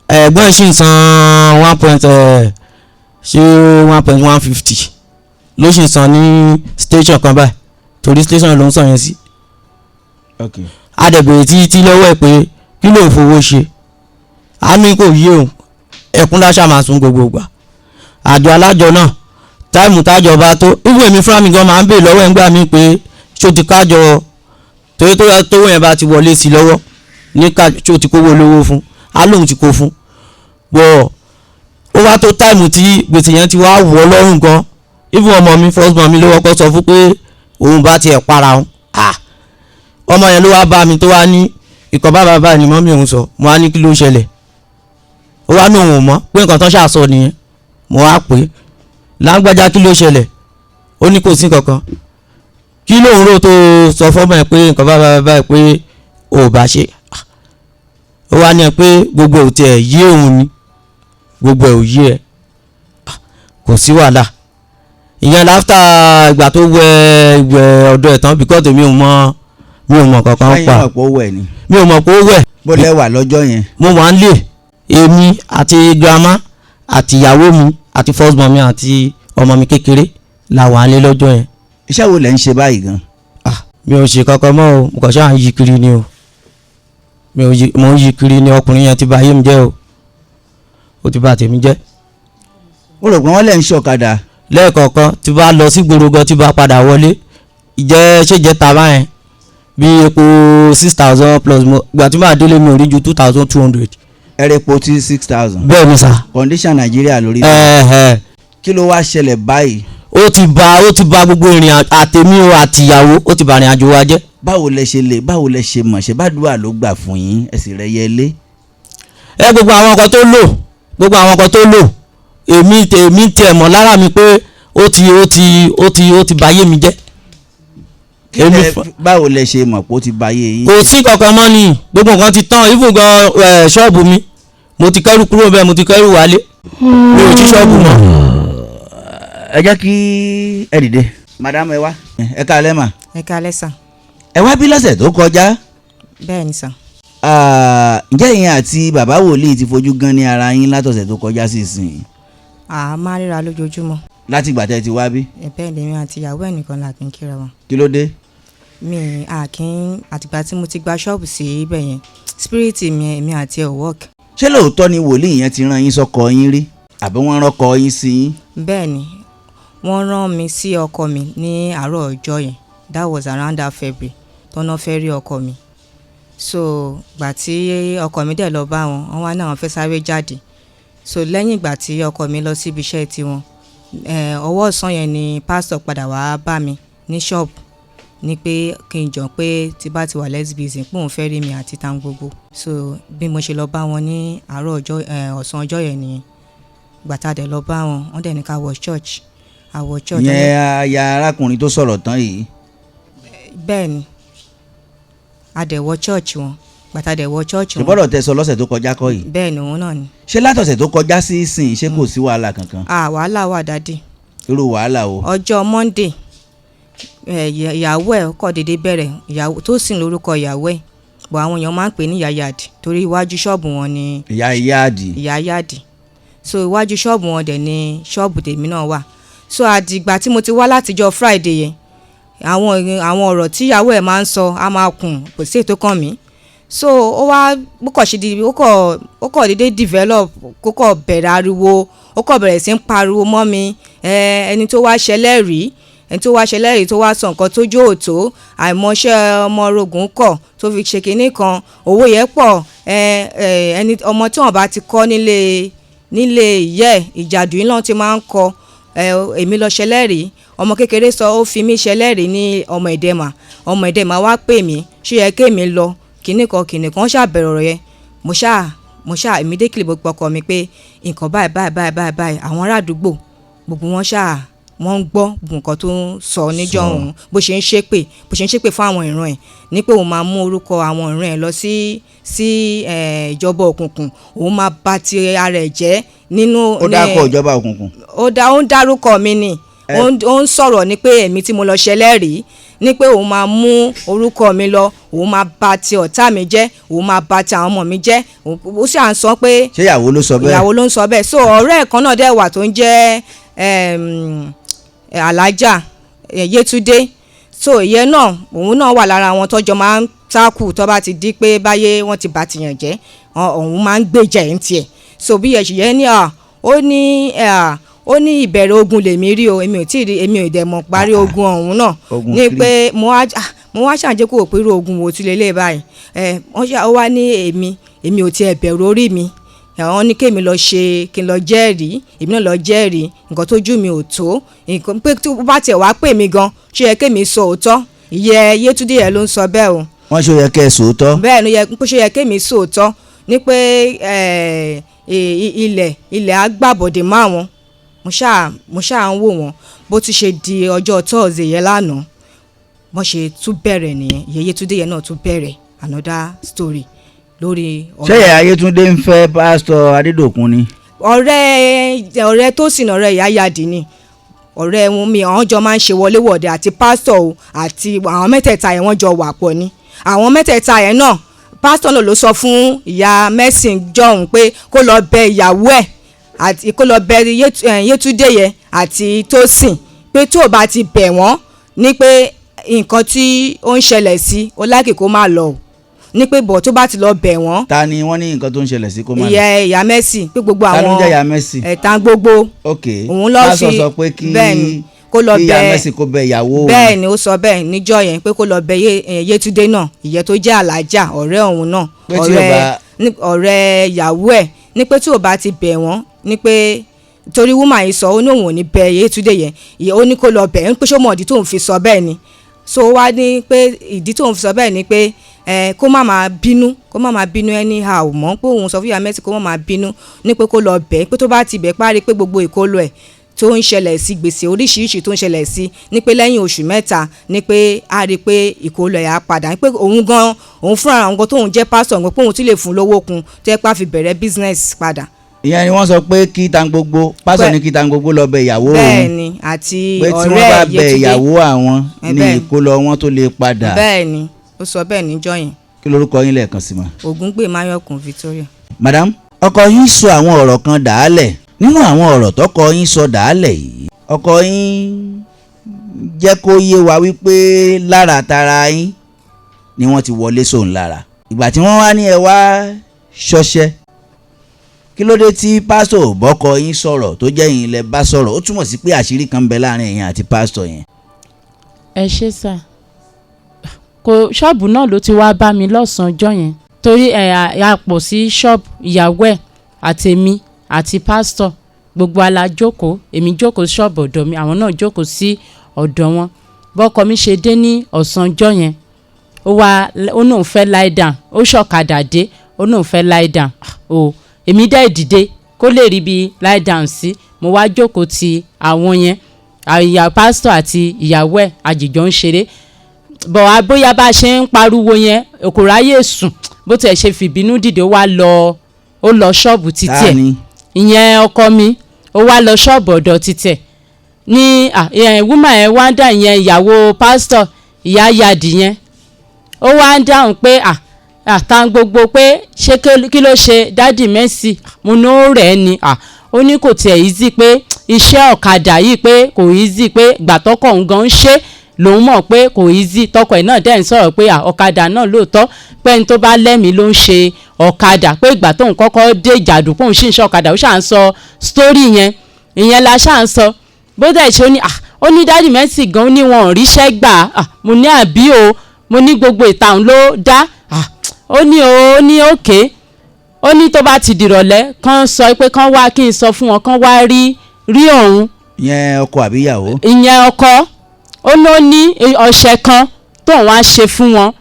ẹ̀gbọ́n ẹ̀ sì ń san 1.150 ló sì ń san ní station kan báyìí torí station ló ń san yẹn sí. ok. a dẹ̀ bèrè títí lọ́wọ́ ẹ̀ pé kí ló ń fowó ṣe àánú kò yé òun ẹkún láṣà máa sun gbogbo ìgbà àjọ alájọ náà táìmù tájọ bá tó even èmi fúnra mi gan máa ń bèèrè lọ́wọ́ ẹ̀ ń gbà mí pé ṣó ti kájọ torí tówó yẹn bá ti wọlé sí lọ́wọ́ ní ṣó ti kówó lówó fún á lóun ti kó fún bọ́ ó wá tó táìmù tí gbèsè yẹn ti wá wọ̀ lọ́rùn gan even ọmọ mi first born mi ló wọ́pọ̀ sọ fún pé òun bá tiẹ̀ para òun ọmọ yẹn ló wá bá mi tó wá ní ìkọ̀ bàbá ni mọ́mí òun sọ mo wá ní kí ló ṣẹlẹ̀ ó wá ní òun ò mọ̀ pé nǹkan tó ṣàṣọ nìyẹn mo wá pé lágbájá kí ló ṣẹlẹ̀ ó ní kò sí kankan kí lóun rò tó sọ fọ́mọ ẹ̀ pé nǹkan bàbá pé ò bá ṣe ó wá ní ẹ pé gbogbo ò tiẹ̀ yé òun ni gbogbo ẹ̀ ò yé ẹ kò sí wàhálà ìyẹn láfítà ìgbà tó wẹ ọ̀dọ̀ ẹ̀ tán bíkọ́ mi ò mọ̀ kankan pa mi ò mọ̀ pé ó wẹ̀. bó lẹ́wà lọ́jọ́ yẹn. mo wà ń lè èmi àti girama àti ìyàwó mi àti first born mi àti ọmọ mi kékeré la wà ń lé lọ́jọ́ yẹn. iṣẹ́ wo lẹ̀ ń ṣe báyìí gan. mi ò ṣe kankan mọ́ o mo kàn ṣáà ń yí kiri ni o mo ń yí kiri ni ọkùnrin yẹn ti bà ayé mi jẹ́ o ó ti bà tèmi jẹ́. ó rò pé wọ́n lẹ̀ ń ṣọ̀kadà. lẹ́ẹ̀kọ̀ọ̀kan tí bá lọ sí gbòrògàn tí bá padà wọlé ṣèjẹ́ tàbá yẹn bí epo 6,000 plus gbà tí máa délé mi ò rí ju 2,200. ẹ̀rẹ̀ epo tí 6,000. bẹ́ẹ̀ ni sà. condition Nàìjíríà lórí. kí ló wá ṣẹlẹ̀ báyìí. ó ti bà gbogbo ìrìn àtẹ̀mí o àtìyàwó ó ti bà ìrìn àjò wa jẹ́. báwo lẹ ṣe mọ̀ ṣe bàdúrà ló gbà fún yín ẹ sì rẹ yẹlé. gbogbo àwọn nǹkan tó lò èmi tiẹ̀ mọ̀ lára mi pé ó ti báyé mi jẹ́. báwo lẹ ṣe mọ̀ pé ó ti báyé yín. kò sí kankan mọ́ ni gbogbo nǹkan ti tán even gan ṣọ́ọ̀bù mi mo ti kẹ́rù kúrò bẹ́ẹ̀ mo ti kẹ́rù wálé mi ò sí ṣọ́ọ̀bù mọ́. ẹ jẹ́ kí ẹ dìde madam ẹ wá ẹ káalẹ́ mà. ẹ káalẹ́ sà. ẹ wá bí lọ́sẹ̀ tó kọjá. bẹ́ẹ̀ ni sà. ǹjẹ́ ìyẹn àti bàbá wòlíì ti fojú gan ní ara yín látọ̀sẹ̀ tó kọjá sí ìsìn. a máa ríra lójoojúmọ́. láti ìgbà tẹ́ ti wá bí. bẹ́ẹ̀ ni mi àti ìyàwó ẹ̀ nìkan la kì í kíra wọn. kí ló dé. àtìgbà tí mo ti gba ṣọ́ọ̀bù sí ibẹ̀ yẹn spirit mi èmi àti ẹ̀ work. ṣé lóòótọ́ ni wòlíì yẹn ti rán yín sọ́kọ yín rí àbí wọ́n rán ọkọ yín sí yín. bẹ́ẹ̀ ni wọ́n rán mi sí ọkọ mi ní àárọ̀ ọjọ́ yẹn that was around that February tọ́nà fẹ́ rí ọkọ mi so gbà tí ọkọ mi dẹ̀ lọ bá wọn wọ́n wá náà fẹ́ sáré jáde so lẹ́yìn ìgbà tí ọkọ mi lọ síbi iṣẹ́ tiwọn ọwọ́ ọ̀sán yẹn ni pásítọ̀ padà wá bá mi ní ṣọ́ọ̀bù ní pé kí n jọ pé tí bá ti wà less busy pé òun fẹ́ rí mi àti tán gbogbo so bí mo ṣe lọ bá wọn ní àárọ̀ ọ̀sán ọjọ́ yẹn nìyẹn gbàtà dẹ̀ lọ bá wọn wọ́n dẹ̀ ní ká wọ church. ìyẹn aya arákùnrin tó sọ̀rọ̀ tán yìí. bẹ́ẹ̀ ni a dẹ̀ wọ church wọn gbàtà dẹ̀ wọ church wọn. ṣùgbọ́n tẹ sọ lọ́sẹ̀ tó kọjá kọ́ yìí. bẹ́ẹ̀ ni òun náà ni. ṣé látọ̀sẹ̀ tó kọjá sí ìsìn ṣé kò sí wàhálà kankan. wàhálà wà dádì. irú wàhálà o. ọjọ́ Monday ìyàwó ẹ̀ kọ́ dédé bẹ̀rẹ̀ ìyàwó tó sì lórúkọ ìyàwó ẹ̀ bọ̀ àwọn èèyàn máa ń pè ní ìyá yáàdì torí iwájú ṣọ́ọ̀bù wọn ni. ìyá yáàdì so iwájú ṣọ́ọ̀bù wọn dẹ̀ ni ṣọ́ọ̀bù tèmi náà wà so àdìgbà tí mo ti wá látijọ́ Friday yẹn àwọn ọ̀rọ̀ tí ìyàwó ẹ̀ máa ń sọ á máa kùn kò sí ètò kan mi so ó wá ó kọ̀ dédé develop kó kọ̀ bẹ̀rẹ̀ ariwo ó kọ̀ bẹ̀rẹ̀ sí ń pariwo mọ́ mi ẹni tó wá ṣẹlẹ́rìí tó wá sọ nǹkan tó jó òtó àìmọṣẹ́ ọmọ orogún kọ̀ tó fi ṣe kinní kan owó yẹn pọ̀ ẹni ọmọ tí wọ́n bá ti kọ́ nílé ìyẹ́ ìjàdù yìí náà ti máa ń kọ èmi lọ ṣẹlẹ́rìí ọmọ kékeré sọ ó fi mí ṣẹlẹ́rìí ní ọmọ ìdẹ́mà wá pè mí ṣé yẹ kémi lọ kinní kan ṣàbẹ̀rẹ̀ ọ̀rọ̀ yẹn mo ṣáà èmi dékìlì gbogbo ọkọ mi pé nǹkan báyìí àwọn ará àdúgbò gbogbo wọn wọ́n ń gbọ́ nǹkan tó ń sọ níjọ́ òun bó ṣe ń ṣépè fún àwọn ìran ẹ̀ ní pé òun máa mú orúkọ àwọn ìran ẹ̀ lọ sí ìjọba òkùnkùn, òun máa bà ti ara ẹ̀ jẹ́ nínú. ó dákọ̀ ìjọba òkùnkùn. ó ń dárúkọ mi ni ó ń sọ̀rọ̀ ní pé èmi tí mo lọ ṣẹlẹ́rìí ní pé òun máa mú orúkọ mi lọ, òun máa bà ti ọ̀tá mi jẹ́, òun máa bà ti àwọn ọmọ mi jẹ́. ó sì à ń sọ pé. ṣé ìyàwó ló sọ bẹ́ẹ̀? ìyàwó ló ń sọ bẹ́ẹ̀. so ọ̀rẹ́ ẹ̀ kan náà dẹ̀ wà tó ń jẹ́ alájà Yétúndé. so ìyẹn náà òun náà wà lára wọn tọ́jọ́ máa ń tákù tó bá ti di pé báyé wọ́n ti bà tìyàn jẹ́, òun máa ń gbèjà ẹ̀ ń tiẹ̀. so bí ẹ̀ṣìyẹn ní ó ní ìbẹ̀rẹ̀ ogun lèmi rí o, èmi ò dẹ̀ mọ̀ parí ogun ọ̀hún náà ní pé mo wá ṣàǹjẹ́ kó o pé irú ogun wo ti lélẹ̀ báyìí. ó wá ní èmi ò tiẹ̀ bẹ̀rù orí mi, àwọn ní kémi lọ ṣe kí n lọ jẹ́rìí, èmi náà lọ jẹ́rìí nǹkan tójú mi ò tó, nǹkan pé tó bá tiẹ̀ wá pè mí gan ṣé yẹ kémi sọ òótọ́. ìyẹ́ Yétúndé yẹn ló ń sọ bẹ́ẹ̀ o. wọ́n ṣe yẹ kẹ́ ẹ sòótọ́. bẹ́ẹ̀ ló yẹ pé ṣé yẹ kémi sọ òótọ́ ní pé ilẹ̀ agbábọ̀dé máa wọn mo ṣáà ń wò wọ́n bó ti ṣe di ọjọ́ Thursday yẹn lánàá bó ṣe tún bẹ̀rẹ̀ nìyẹn. ìyẹ́ Yétúndé yẹn náà tún bẹ̀rẹ̀ another story lórí ọ̀rọ̀. ṣé ìyá Yétúndé ń fẹ́ pásítọ̀ Adédòkun ni? ọ̀rẹ́ tó sì ọ̀rẹ́ ìyá Yáàdì ni ọ̀rẹ́ wọn mi, àwọn jọ máa ń ṣe wọléwọ̀de àti pásítọ̀ o àti àwọn mẹ́tẹ̀ẹ̀ta yẹn wọ́n jọ wà pọ̀ ni. àwọn mẹ́tẹ̀ẹ̀ta yẹn náà pásítọ̀ náà ló sọ fún ìyá Mercy jọ̀hún pé kó lọ bẹ ìyàwó ẹ̀ àti kó lọ bẹ Yétúndé yẹn àti Tósìn pé tó o bá ti bẹ̀ wọ́n ní pé nǹkan tí ó ń ṣẹlẹ̀ sí o láìkè kó má lọ o ní pé bọ̀ tó bá ti lọ bẹ̀ wọ́n. ta ni wọ́n ní nǹkan tó ń ṣẹlẹ̀ sí kó má lọ? ìyá Mercy pé gbogbo àwọn ta ló ń jẹ́ ìyá Mercy? ẹ̀tàn gbogbo. ok òun lọ fi pásítọ̀ sọ pé kí ìyá Mercy kó bẹ ìyàwó. bẹ́ẹ̀ ni ó sọ bẹ́ẹ̀ níjọ́ yẹn pé kó lọ bẹ Yétúndé náà, ìyẹn tó jẹ́ alájà ọ̀rẹ́ òun náà ọ̀rẹ́ ìyàwó ẹ̀ ní pé tí ò bá ti bẹ̀ wọ́n ní pé torí wúmà yìí sọ ó ní òun ò ní bẹ Yétúndé yẹn, ó ní kó lọ bẹ̀ ń pé ṣó mọ̀ ìdí tóun fi sọ bẹ́ẹ̀ ni. so wá ní pé ìdí tóun fi sọ bẹ́ẹ̀ ni pé kó má máa bínú anyhow mọ́ pé òun sọ fún ìyá Mercy kó má máa bínú ní pé kó lọ bẹ̀ pé tó bá ti bẹ̀ parí pé gbogbo ìkólọ ẹ̀ tó ń ṣẹlẹ̀ sí gbèsè oríṣiríṣi tó ń ṣẹlẹ̀ sí ní pé lẹ́yìn oṣù mẹ́ta ní pé a rí i pé ìkólọ ẹ̀ á padà ní pé òun fúnra àwọn tóun jẹ́ pásítọ̀ ní pé òun ti lè fún lówó kun tó yẹ pé a fi bẹ̀rẹ̀ business padà. ìyẹn ni wọ́n sọ pé kí Tangbogbo pásítọ̀ ní kí Tangbogbo lọ bẹ ìyàwó òun. bẹ́ẹ̀ni àti ọ̀rẹ́ pé tí wọ́n bá bẹ ìyàwó àwọn ní ìkólọ wọn tó lè padà. bẹ́ẹ̀ni ó sọ bẹ́ẹ̀ níjọ́ yẹn. kí lorúkọ yín lẹ́ẹ̀kan sí ma? Ògúngbè Máyọ̀kún Victoria. madam ọkọ yín sọ àwọn ọ̀rọ̀ kan dàálẹ̀, nínú àwọn ọ̀rọ̀ tọkọ yín sọ dàálẹ̀ yìí ọkọ yín jẹ́ kó yé wa wípé lára tara yín ni wọ́n ti wọlé sóun lára. ìgbà tí wọ́n wá ní ẹ wá ṣọṣẹ́, kí ló dé tí pásítọ̀ bọ́kọ yín sọ̀rọ̀ tó jẹ́ yín lẹ bá sọ̀rọ̀? ó túmọ̀ sí pé àṣírí kan ń bẹ láàrin ẹ̀yin àti pásítọ̀ yẹn. ẹ ṣe sà, kò ṣọ́ọ̀bù náà ló ti wá bá mi lọ́sàn-án ọjọ́ yẹn torí a pọ̀ sí ṣọ́ọ̀bù ìyàwó ẹ̀ àtèmi àti pásítọ̀ gbogbo ala jókòó, èmi jókòó ṣọ́ọ̀bù ọ̀dọ̀ mi, àwọn náà jókòó sí ọ̀dọ̀ wọn. bọ́kọ mi ṣe dé ní ọ̀sán ọjọ́ yẹn ó náà fẹ́ lie down, ó ṣọ̀kadà dé ó náà fẹ́ lie down èmi dẹ́ dìde kó lè rí bí lie down sí, mo wá jókòó ti àwọn yẹn ìyá pásítọ̀ àti ìyàwó ẹ̀ àjìjọ ń ṣeré bọ̀ bóyá bá a ṣe ń pariwo yẹn kò ráyè sùn bó tiẹ̀ ṣe fìbínú dìde ó lọ ṣọ́ọ̀bù títí ẹ̀ ìyẹn ọkọ mi ó wá lọ ṣọ́ọ̀bù ọ̀dọ̀ títí ẹ̀ ní wúmà ẹ̀ wá ń dá ìyẹn ìyàwó pásítọ̀ ìyá Yáàdì yẹn ó wá ń dáhùn pé Tangbogbo pé ṣé kí ló ṣe dádì Mercy mo ní ó rẹ̀ ni ó ní kò tiẹ̀ easy pé iṣẹ́ ọ̀kadà yìí pé kò easy pé gbàtọ́kọ̀ òun gan ń ṣe lòun mọ̀ pé kò easy tọkọ ẹ̀ náà dẹ̀ ń sọ̀rọ̀ pé ọ̀kadà náà lóòótọ́ pé ní tó bá lẹ́mìí ló ń ṣe ọ̀kadà pé ìgbà tóun kọ́kọ́ dé ìjàdù pòun sì ń ṣe ọ̀kadà ó ṣà ń sọ story yẹn ìyẹn la ṣà ń sọ bó dẹ̀ ṣe ó ní dádì Mercy gan ní wọn ò ríṣẹ́ gbà mo ní àbí o mo ní gbogbo ìtàn ló dá ó ní òkè ó ní tó bá ti dìrọ̀lẹ́ kán sọ pé kán wá kí n sọ fún wọn kán wá rí òun. ìyẹn ọkọ àbí ìyàwó? ìyẹn ọkọ ó ní ọṣẹ kan tóun wá ṣe fún wọn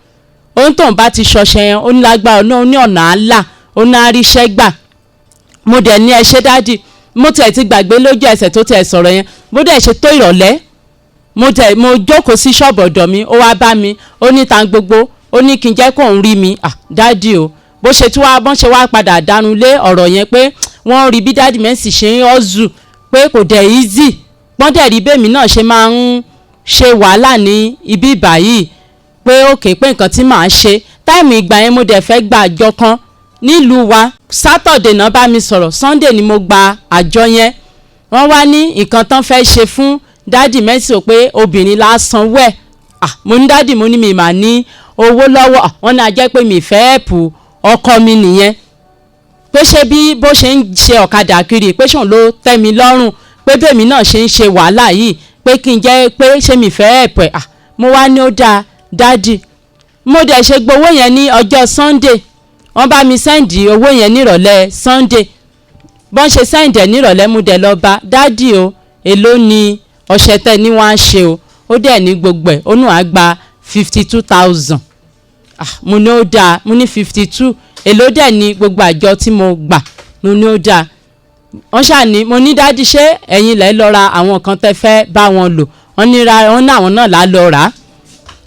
òun tóun bá ti ṣọṣẹ yẹn ó ní lágbára ó ní ọ̀nà àlà ó ní àríṣẹ́ gbà mo dẹ̀ ní ẹ ṣe dádì mo tẹ̀ ti gbàgbé lójú ẹsẹ̀ tó tẹ̀ sọ̀rọ̀ yẹn bó dẹ̀ ṣe tó ìrọ̀lẹ́ mo jókòó sí ṣọ́ọ̀bù ọ̀dọ̀ mi ó wá bá mi ó ní ta gbogbo ó ní kí n jẹ́ kóun rí mi dáàdì o bó ṣe tí wọ́n ṣe wá padà dànù lé ọ̀rọ̀ yẹn pé wọ́n rí bí dáàdì Mercy ṣe ń ọ́zù pé kò dẹ̀ easy wọ́n dẹ̀ rí bẹ́ẹ̀mí náà ṣe máa ń ṣe wàhálà ní ibi báyìí pé òkè pé nǹkan tí màá ṣe táìmù ìgbà yẹn mo dẹ̀ fẹ́ gba àjọ kan nílùú wa Saturday náà bá mi sọ̀rọ̀ Sunday ni mo gba àjọ yẹn wọ́n wá ní nǹkan tán fẹ́ ṣe fún dáàdì Mercy ò pé obìnrin lásán wẹ̀ mo ní dáàdì mo ní mi mà ní owó lọ́wọ́ wọ́n ní a jẹ́ pé mi fẹ́ ẹ̀pù ọkọ mi nìyẹn pé ṣé bí bó ṣe ń ṣe ọ̀kadà kiri pé ṣòun ló tẹ́ mi lọ́rùn pé bẹ́ẹ̀mi náà ṣe ń ṣe wàhálà yìí pé kí n jẹ́ pé ṣé mi fẹ́ ẹ̀pù ẹ̀ mo wá ní ó dáa dáàdì mo dẹ̀ ṣe gbowó yẹn ní ọjọ́ Sunday wọ́n bá mi sẹ́ǹdì owó yẹn nírọ̀lẹ́ Sunday bọ́n ṣe sẹ́ǹdì ẹ̀ nírọ̀lẹ́ mo dẹ̀ lọ bá dáàdì o èló ni ọṣẹ tẹ ní wọ́n á ṣe o ó dẹ̀ ní gbogbo ẹ̀ ó nù á gba 52,000 mo ní ó dáa mo ní 52 èló dẹ̀ ní gbogbo àjọ tí mo gbà mo ní ó dáa wọ́n ṣàní mo ní dáàdì ṣé ẹ̀yin lẹ́ lọ ra àwọn kan tẹ́ fẹ́ bá wọn lò wọ́n ní àwọn náà lá lọ rà á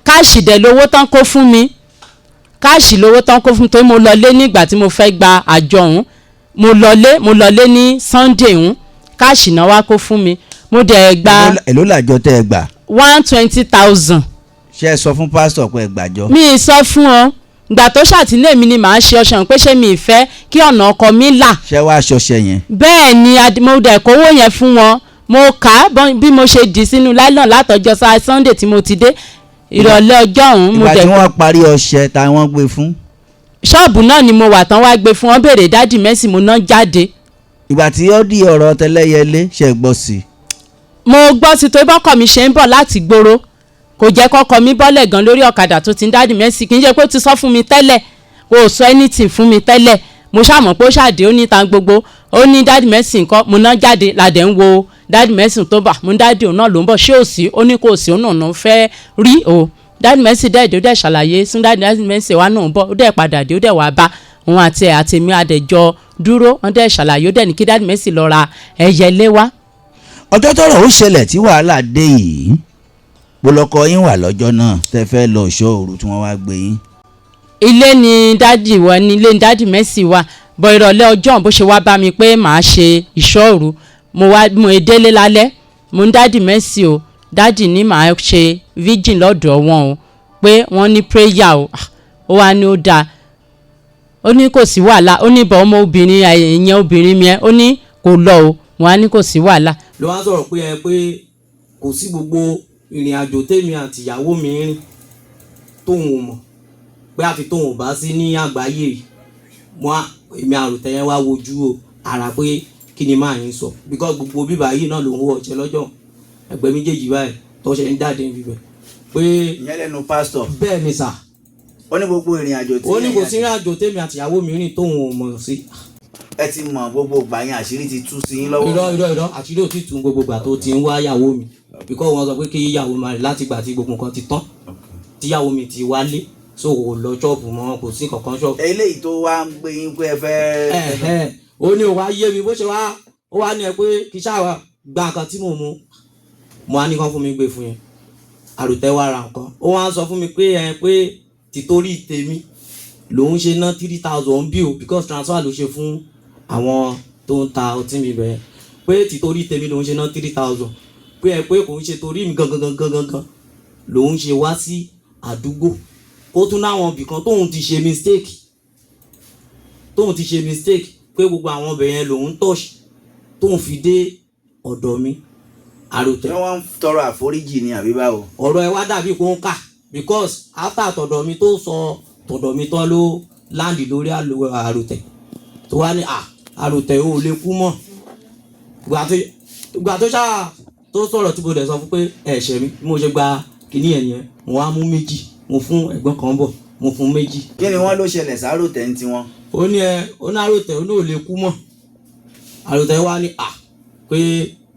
káàṣì dẹ̀ lówó tán kó fún mi káàṣì lówó tán kó fún mi tó mo lọlé nígbà tí mo fẹ́ gba àjọ ọ̀hún mo lọlé ní Sunday ọ̀hún káàṣì náà wá kó fún mi mo dẹ̀ gba. èló làjọ tẹ́ ẹ gbà. 120,000. ṣé ẹ sọ fún pásítọ̀ pé ẹ gbàjọ. mi ì sọ fún ọ gbà tó ṣàtìlẹ́ mi ni màá ṣe ọṣàn pé ṣé mi ì fẹ́ kí ọ̀nà ọkọ mi là. ṣé wàá ṣọṣẹ yẹn. bẹ́ẹ̀ ni mo dẹ̀ kówó yẹn fún wọn mo kà á bí mo ṣe dì sínú láìlọ́n látọjọ́ Sunday tí mo ti dé ìrọ̀lẹ́ ọjọ́ ọ̀hún. ìgbà tí wọ́n parí ọṣẹ ta wọ́n gbé fún. ṣọ́ọ̀bù náà ni mo wà tán wá gbé fún wọn béèrè dáàdì Mercy mo ná jáde. ìgbà tí ó di ọ̀rọ̀ Tẹ́lẹ́yẹlé ṣe gbọ́ sí. mo gbọ́ sí tó bọ́kọ̀ mi ṣe ń bọ̀ láti gbòòrò kò jẹ́ kọ́kọ́ mi bọ́lẹ̀ gan lórí ọ̀kadà tó ti ń dáàdì Mercy kì í ṣe pé ó ti sọ fún mi tẹ́lẹ̀ o ò sọ anything fún mi tẹ́lẹ̀ mo ṣàmọ̀ pé ó ṣàdé ó ní ta gbogbo ó ní dáàdì Mercy nǹkan mo ná jáde ládẹ̀ ń wo dáàdì Mercy tó bà mo ní dáàdì òun náà ló ń bọ̀ ṣé ò sí ó ní kò sí òun náà fẹ́ rí o dáàdì Mercy dẹ́ẹ̀dẹ́ ó dẹ̀ ṣàlàyé sún dáàdì Mercy wa náà ń bọ̀ ó dẹ̀ padà dé ó dẹ̀ wá bá òun àti àtẹ̀mí adẹ̀jọ dúró wọ́n dẹ̀ ṣàlàyé ó dẹ̀ ní kí dáàdì Mercy lọ ra ẹyẹlé wá. ọjọ́ tọ́rọ̀ ó ṣẹlẹ̀ tí wàhálà dé yìí polọkọ yín wà lọ́jọ́ náà tẹ́ fẹ́ lọ ìṣọ́ òru tí wọ́n wá gbé yín. ilé ni dáàdì wà ní ilé ni dáàdì Mercy wà bọ̀ ìrọ̀lẹ́ ọjọ́ bó ṣe wá bá mi pé màá ṣe ìṣọ́ òru mo délé lálẹ́ mo ń dáàdì Mercy o dáàdì ní màá ṣe virgin lọ́dọ̀ wọn o pé wọ́n ní prayer o ó wá ní ó dáa ó ní kò sí wàhálà ó ní bọ̀ ọmọ obìnrin ẹ̀yẹn obìnrin mi ẹ ó ní kò lọ o wọn á ní kò sí wàhálà. ló wá sọ̀rọ̀ pé kò sí gbogbo ìrìn àjò tèmi àti ìyàwó mi rìn tóun ò mọ̀ pé àfi tóun ò bá sí ní àgbáyé yìí èmi àròtẹ́ yẹn wá wojú o ara pé kí ni máa yín sọ because gbogbo bíbá yìí náà ló ń wọ ọ̀jẹ̀ lọ́jọ́ ẹgbẹ́ méjèèjì báyìí tó ṣe ń jáde níbẹ̀ pé. ìyẹn lẹ́nu pásítọ̀. bẹ́ẹ̀ ni sà. ó ní gbogbo ìrìn àjò tí. ó ní kò sí ìrìn àjò tèmi àti ìyàwó mi rìn tóun ò mọ̀ sí. ẹ ti mọ gbogbo ìgbà yẹn àṣírí ti tú sí yín lọ́wọ́. irọ́ àṣírí ò ti tú gbogbo ìgbà tó ti ń wá ìyàwó mi bíkọ́ wọn sọ pé kí ìyàwó máa rìn láti ìgbà tí gbogbo nǹkan ti tán tíyàwó mi ti wálé so kò lọ ṣọ́ọ̀bù mọ́ kò sí kankan ṣọ́ọ̀bù. eléyìí tó wá ń gbé yín pé ẹ fẹ́. ó ní òwá yé mi bó ṣe wá ó wá ní ẹ pé kí ṣáà gba nǹkan tí mò ń mu mo á ní kán fún mi gbé fún yẹn àròtẹ́ wá ra nǹkan ó wá ń sọ fún mi pé tìtorí tèmi lòun ṣe ná 3,000 bill because transfer ló ṣe fún àwọn tó ń ta ọtí mi bẹ́ẹ̀ pé tìtorí tèmi lòun ṣe ná 3,000 pé kò ń ṣe torí mi gangan lòun ṣe wá sí àdúgbò kó tún láwọn ibìkan tóun ti ṣe mistake pé gbogbo àwọn ọbẹ̀ yẹn lòun touch tóun fi dé ọ̀dọ̀ mi àròtẹ́. ṣé wọ́n ń tọrọ àforíjì ni àbí báwo. ọ̀rọ̀ ẹ wá dàbí kó ń kà because after tọ̀dọ̀ mi tó sọ tọ̀dọ̀ mi tán ló láǹdì lórí àròtẹ́ tó wá ní àròtẹ́ ò lè kú mọ́ ìgbà tó ṣáà tó sọ̀rọ̀ tí mo dẹ̀ sọ fún pé ẹ̀ṣẹ̀ mi bí mo ṣe gba kìíní ẹ̀ yẹn mo wá mú méjì mo fún ẹ̀gbọ́n kan bọ̀ mo fún méjì. kí ni wọ́n ló ṣẹlẹ̀ sáròtẹ́ ń tiwọn. ó ní àròtẹ́ ó ní ò lè kú mọ́ àròtẹ́ wá ní pé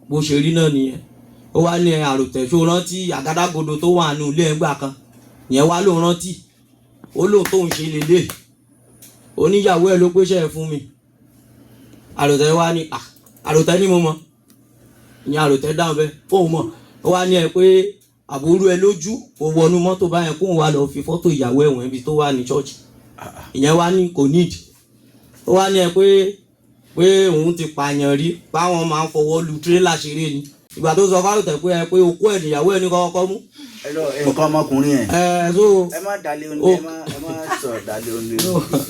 bó ṣe rí náà nìyẹn ó wá ní àròtẹ́ ṣó rántí àgádágodo tó wà nínú ilé ẹgbà kan ìyẹn wá ló rántí ó lóun tóun ṣe lélẹ̀ oníyàwó ẹ̀ ló gbéṣẹ́ ẹ̀ fún mi àròtẹ́ wá ní àròtẹ́ ni mo mọ̀ ìyẹn àròtẹ́ dáhùn bẹ́ẹ̀ fóun mọ̀ ó wá ní ẹ pé àbúrò ẹ lójú kò wọnú mọ́tò báyẹn kóun wá lọ fi fọ́tò ìyàwó ẹ̀wọ̀n ibi tó wà ní church ìyẹn wá ní kò nídìí ó wá ní ẹ pé òun ti pààyàn rí báwọn máa ń fọwọ́ lu tírélà ṣeré ni ìgbà tó sọ fáròtẹ́ pé ẹ pé okó ẹ̀ níyàwó ẹ̀ ní kọ́kọ́ mú. nǹkan ọmọkùnrin ẹ̀. ẹ má dalẹ̀ oní ẹ má sọ̀rọ̀ dalẹ̀ oní.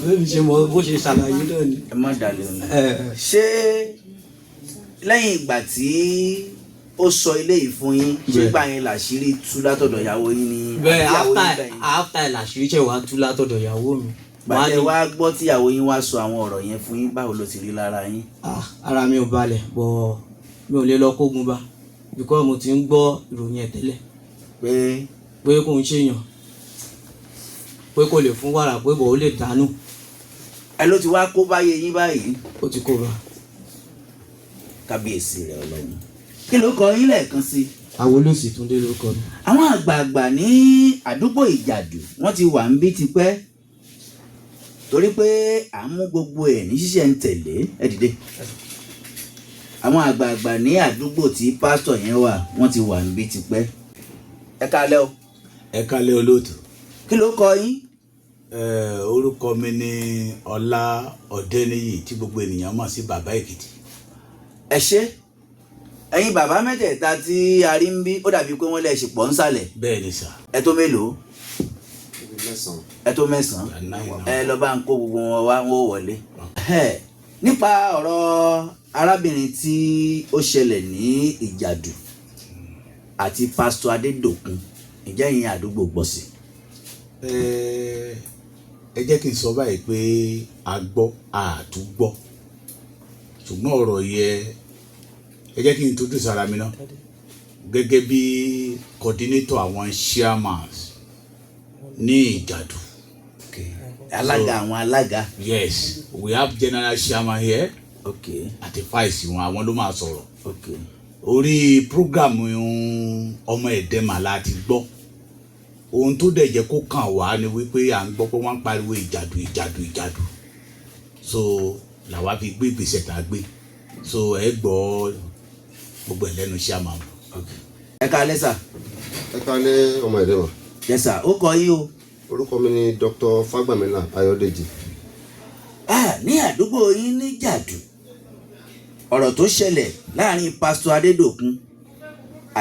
bẹ́ẹ̀ ni ṣe mọ bó ṣe ṣàlàyé náà ni. ẹ má dalẹ̀ oní. ṣé lẹ́yìn ìgbà tí ó sọ eléyìí fún yín nígbà yẹn làṣírí tú látọ̀dọ̀ ìyàwó yín ni. bẹ́ẹ̀ after ẹ̀ làṣírí ṣẹ̀ wá tú látọ̀dọ̀ ìyàwó mi. gbàtẹ́ wá gbọ́ tí ìyàwó yín wá sọ àwọn ọ̀rọ̀ yẹn fún yín báwo ló ti rí lára yín. ara mi ò balẹ̀ bọ̀ mi ò lè lọ kógun bá bíkọ́ mo ti ń gbọ́ ìròyìn ẹ̀ tẹ́lẹ̀ pé kò ń ṣèyàn pé kò lè fún wàrà pé bò ó lè dànù. ẹ ló ti wá kó báyé yín báyìí. ó ti kó bá. kábíyèsí rẹ Ọlọ́run kí ló kọ yín lẹ́ẹ̀kan sí. Awolósì Túndé ló kọ mi. àwọn àgbààgbà ní àdúgbò Ìjàdù wọ́n ti wà ń bí tipẹ́ torí pé à ń mú gbogbo ẹ̀ ní ṣíṣẹ̀ ń tẹ̀lé ẹ dìde. àwọn àgbààgbà ní àdúgbò tí pásítọ̀ yẹn wà wọ́n ti wà ń bí tipẹ́. ẹ kálẹ́ o. ẹ kálẹ́ olóòtú. kí ló kọ yín. orúkọ mi ni Ọlá Ọ̀dẹ́níyì tí gbogbo ènìyàn mọ̀ sí Bàbá Èkìtì. ẹ ṣé ẹ̀yin bàbá mẹ́tẹ̀ẹ̀ta tí a rí ń bí ó dàbí pé wọ́n lè ṣe pọ̀ ń sàlẹ̀. bẹ́ẹ̀ ni sà. ẹ tó mélòó. ẹ tó mẹ́sàn-án. ẹ lọ bá ń kó gbogbo wọn wá wọn ò wọlé. nípa ọ̀rọ̀ arábìnrin tí ó ṣẹlẹ̀ ní Ìjàdù àti pásítọ̀ Adédòkun ǹjẹ́ ìyẹn àdúgbò gbọ́ sí. ẹ jẹ́ kí n sọ báyìí pé a gbọ́ àtúgbọ́ ṣùgbọ́n ọ̀rọ̀ yẹ ẹ jẹ́ kí n introduce ara mi náà gẹ́gẹ́ bí coordinator àwọn chairmans ní Ìjàdù. alága àwọn alága. yes we have general chairman here. àti vice wọn àwọn ló máa sọ̀rọ̀. orí program ọmọ ẹ̀dẹ́mà láti gbọ́ ohun tó dẹ̀ jẹ́ kó kàn wá ni wípé à ń gbọ́ pé wọ́n ń pariwo Ìjàdù so làwa fi gbé ìgbésẹ̀ tá a gbé so ẹ gbọ́ gbogbo ẹ̀ lẹ́nu chairman. ẹ kálẹ́ sà. ẹ kálẹ́ ọmọ ẹ̀dẹ́mà. yes sà ó kọ yín o. orúkọ mi ni Dr. Fagbamila Ayọ̀dèjì. ní àdúgbò yín ní Ìjàdù ọ̀rọ̀ tó ṣẹlẹ̀ láàrin pásítọ̀ Adédòkun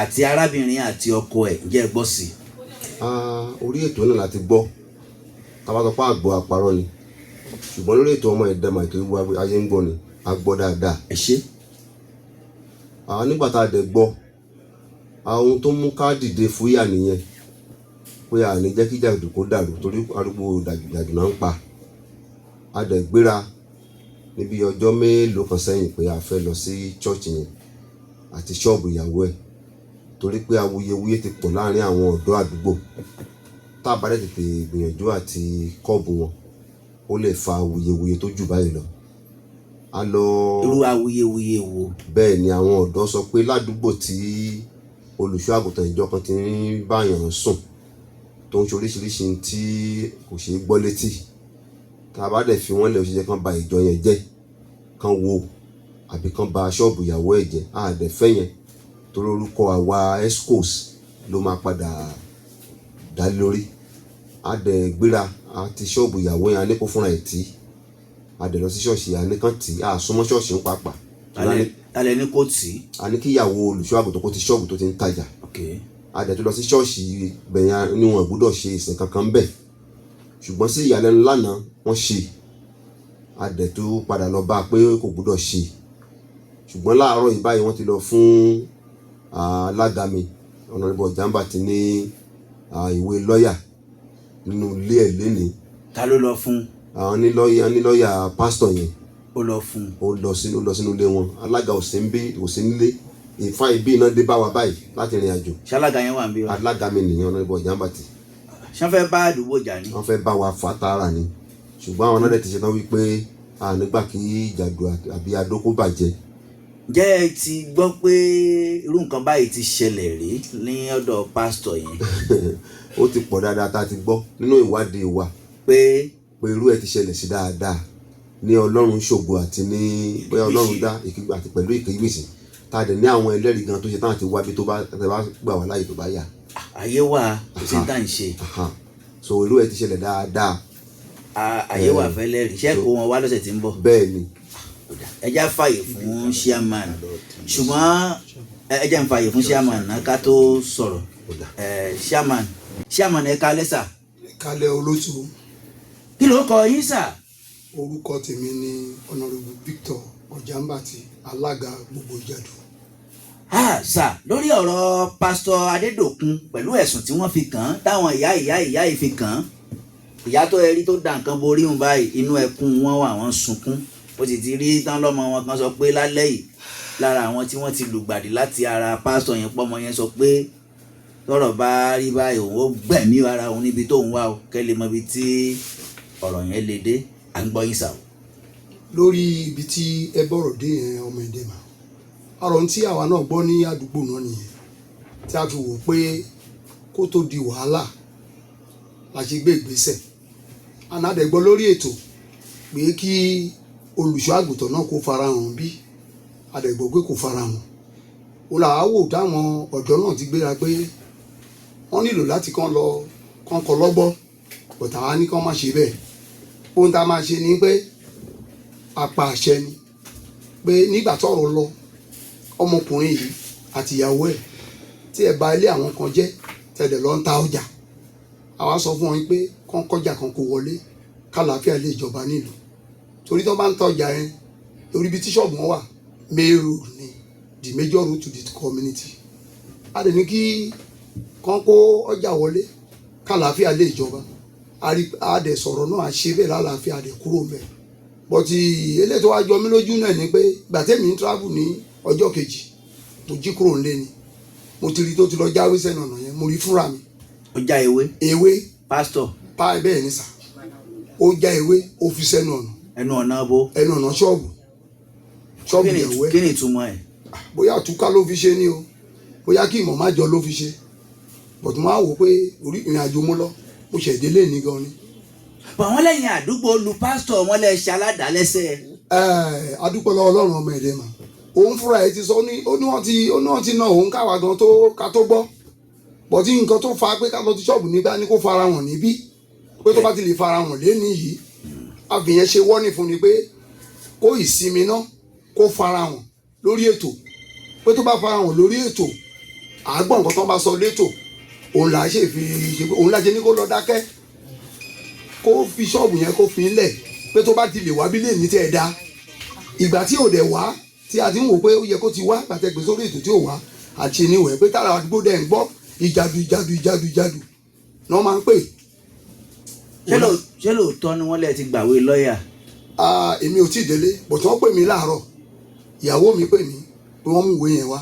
àti arábìnrin àti ọkọ ẹ̀ ǹjẹ́ gbọ́ sí. orí ètò náà láti gbọ́ tabatọ́pá àgbọ̀ àparọ́ ni ṣùgbọ́n lórí ètò ọmọ ẹ̀dẹ́mà ìkiri ayé ń gbọ́ ni a gbọ́ dáadáa. ẹ ṣé. nígbà tá a dẹ̀ gbọ́ ohun tó mú ká dìde fúyà nìyẹn pé a ní jẹ́ kí Ìjàdù kó dàrú torí arúgbó Ìjàdù náà ń pa. a dẹ̀ gbéra níbi ọjọ́ mélòó kan sẹ́yìn pé a fẹ́ lọ sí chọ́ọ̀chì yẹn àti ṣọ́ọ̀bù ìyàwó ẹ̀ torí pé awuyewuye ti pọ̀ láàrin àwọn ọ̀dọ́ àdúgbò tá a bá dẹ̀ tètè gbìyànjú àti kọ́ọ̀bù wọn ó lè fa awuyewuye tó jù báyìí lọ. a lọ. irú awuyewuye wo. bẹ́ẹ̀ ni àwọn ọ̀dọ́ sọ pé ládùúgbò tí olùṣọ́ àgùntàn ìjọ kan ti ń báyàn sùn tó ń ṣe oríṣiríṣi tí kò ṣeé gbọ́ létí tá a bá dẹ̀ fi wọ́n lẹ̀ òṣìṣẹ́ kan ba ìjọ yẹn jẹ́ kan wo àbí kan ba ṣọ́ọ̀bù ìyàwó ẹ̀ jẹ́ a dẹ̀ fẹ́ yẹn torí orúkọ àwa escos ló máa padà dá lórí. a dẹ̀ gbéra àti ṣọ́ọ̀bù ìyàwó yẹn a ní kó fúnra ẹ̀ tí a dẹ̀ lọ sí ṣọ́ọ̀ṣì a ní kàn tí a súnmọ́ ṣọ́ọ̀ṣì ń pàápàá. alẹ́ ní kò tí. a ní kí ìyàwó olùṣọ́ àgùntàn kó ti ṣọ́ọ̀bù tó ti ń tajà. a dẹ̀ tó lọ sí ṣọ́ọ̀ṣì bẹ̀yàn níwọ̀n gbọ́dọ̀ ṣe ìsìn kankan bẹ́ẹ̀ ṣùgbọ́n sí ìyàlẹ́nu lánàá wọ́n ṣe a dẹ̀ tó padà lọ bá a pé kò gbọ́dọ̀ ṣe ṣùgbọ́n láàárọ̀ yìí báyìí wọ́n ti lọ fún alága mi Honorable Jamba ti ní ìwé lọ́ọ̀yà nínú ilé ẹ̀ lénìí. ta ló lọ fún. àwọn ní lọ́ọ̀yà pásítọ̀ yẹn. ó lọ fún. ó lọ sínú ilé wọn alága ò sí nílé ìfá ibi iná dé bá wa báyìí láti rìn àjò. ṣálága yẹn wà ń bí wa. alága mi nìyẹn Honorable Jamba ti. ṣé wọ́n fẹ́ bá àdúgbò jà ní. wọ́n fẹ́ bá wa fà tààrà ni ṣùgbọ́n àwọn náà ti ṣetán wípé a nígbà kí Ìjàdù àbí Adó kó bàjẹ́. ǹjẹ́ ẹ ti gbọ́ pé irú nǹkan báyìí ti ṣẹlẹ̀ rí ní ọ̀dọ̀ pásítọ̀ yẹn. ó ti pọ̀ dáadáa tá a ti gbọ́ nínú ìwádìí wa pé irú ẹ̀ ti ṣẹlẹ̀ sí dáadáa ní ọlọ́run ṣògo àti ní bóyá ọlọ́run dá àti pẹ̀lú ìkégbèsì tá a dẹ̀ ní àwọn ẹlẹ́rìí gan tó ṣe tán àti wábi tó bá gbà wá láàyè tó bá yà. ayé wà kò sí tá à ń ṣe. so irú ẹ ti ṣẹlẹ̀ dáadáa. ayé wà fẹ́lẹ́ rí iṣẹ́ kó wọn wá lọ́sẹ̀ tí ń bọ̀. bẹ́ẹ̀ ni. ẹja fààyè fún chairman ṣùgbọ́n ẹja ń fààyè fún chairman náà ká tó sọ̀rọ̀ chairman ẹ kálẹ́ sà. ẹ kálẹ́ olóṣù. kí ló kọ yín sà. orúkọ tèmi ni honorable Victor Ọjàmbàtì alága gbogbo Ìjẹ̀dù. sà lórí ọ̀rọ̀ pásítọ̀ Adédòkun pẹ̀lú ẹ̀sùn tí wọ́n fi kàn án táwọn ìyá yìí fi kàn án ìyá tó ẹrí tó da nǹkan borí òun báyìí inú ẹkún wọn wà wọ́n sunkún ó sì ti rí tán lọ́mọ wọn kan sọ pé lálẹ́ yìí lára àwọn tí wọ́n ti lùgbàdì láti ara pásítọ̀ yẹn pọ́mọ yẹn sọ pé tọ́rọ̀ bá rí báyìí òun ó gbẹ̀mí ara òun níbi tóun wà ó kẹ́lẹ́ mọ ibi tí ọ̀rọ̀ yẹn lè dé à ń gbọ́ yín sà o. lórí ibi tí ẹ bọ̀rọ̀ dé yẹn ọmọ ẹ̀dẹ̀ mà ọ̀rọ̀ tí àwa náà gbọ́ ní àdúgbò náà nìyẹn tí a fi wò pé kó tó di wàhálà la ṣe gbé ìgbésẹ̀ anádẹ́gbọ́ lórí ètò pé kí olùṣọ́ àgùntàn náà kó farahàn bí adẹ́gbọ́ pé kò farahàn ó là á wò táwọn ọ̀dọ́ náà ti gbéra pé wọ́n nílò láti kàn kọ́ lọ́gbọ́ bọ̀tà wá ní kàn má ṣe bẹ́ẹ̀ ohun tá a máa ṣe ni pé apá àṣẹ ni pé nígbà tọ́rọ̀ lọ ọmọkùnrin yìí àti ìyàwó ẹ̀ tí ẹ bà ilé àwọn kan jẹ́ tẹ̀lé lọ ń ta ọjà àwa sọ fún wọn pé kán kọjá kan kó wọlé kálàáfíà lè jọba nílùú torí tó bá ń ta ọjà yẹn torí ibi tí ṣọ́ọ̀bù wọn wà main road ni the major road to the community a lè ní kí kán kó ọjà wọlé kálàáfíà lè jọba a dẹ̀ sọ̀rọ̀ náà a ṣe bẹ́ẹ̀ lálàáfíà a dẹ̀ kúrò mẹ́ bọ́tí eléyìí tó wá jọ mí lójú náà ni pé gbàtẹ́mi ń travel ní ọjọ́ kejì tó jí kúrò ńlé ni mo ti rí tó ti lọ jáwé sẹ́nu ọ̀nà yẹn mo rí fúnra mi. ó já ewé pásítọ̀ bẹ́ẹ̀ ni sà ó já ewé ó fi sẹ́nu ọ̀nà. ẹnu ọ̀nà bo. ẹnu ọ̀nà ṣọ́ọ̀bù ìyàwó ẹ̀. kí ni ìtumọ̀ ẹ̀. bóyá àtúkà ló fi ṣe ni o bóyá kí ìmọ̀ má jọ ló fi ṣe bọ̀tún máa wò pé orí ìrìn àjò mo lọ mo ṣẹ̀délé ní gan ni. bọ̀ wọ́n lẹ́yìn àdúgbò lu pásítọ̀ wọn lẹ́ ṣe aládàálẹ́sẹ̀. adúpọ̀ lọ́wọ́ Ọlọ́run ọmọ ẹ̀dẹ̀ mà òun fúnra ẹ̀ ti sọ ó ní wọ́n ti ná òun káwa gan ká tó gbọ́ bọ̀tí nǹkan tó fa pé ká lọ ti ṣọ́ọ̀bù nígbà ní kó fara hàn níbí pé tó bá ti lè fara hàn lẹ́ni yìí àfihàn ṣe wọ́nì fún ni pé kó ìsinmi náà kó fara hàn lórí ètò pé tó bá fara hàn lórí ètò àgbọ̀n nǹkan tó bá sọ létò òun là ṣe ní kó lọ dákẹ́ kó fi ṣọ́ọ̀bù yẹn kó fi lẹ̀ pé tó bá ti lè wá bí lè ní tẹ́ ẹ dá ìgbà tí ò dẹ̀ wá tí a ti ń wò pé ó yẹ kó ti wá gbàtẹ́gbẹ́ sórí ètò tí ò wá àti ìníwẹ̀ pé tára àdúgbò dẹ̀ ń gbọ́ ìjàdù náà máa ń pè. ṣé lóòótọ́ ni wọ́n lè ti gbàwé lọ́ọ̀yà. èmi ò tí ì délé bọ̀tún wọ́n pè mí láàárọ̀ ìyàwó mi pè mí pé wọ́n mú ìwé yẹn wá.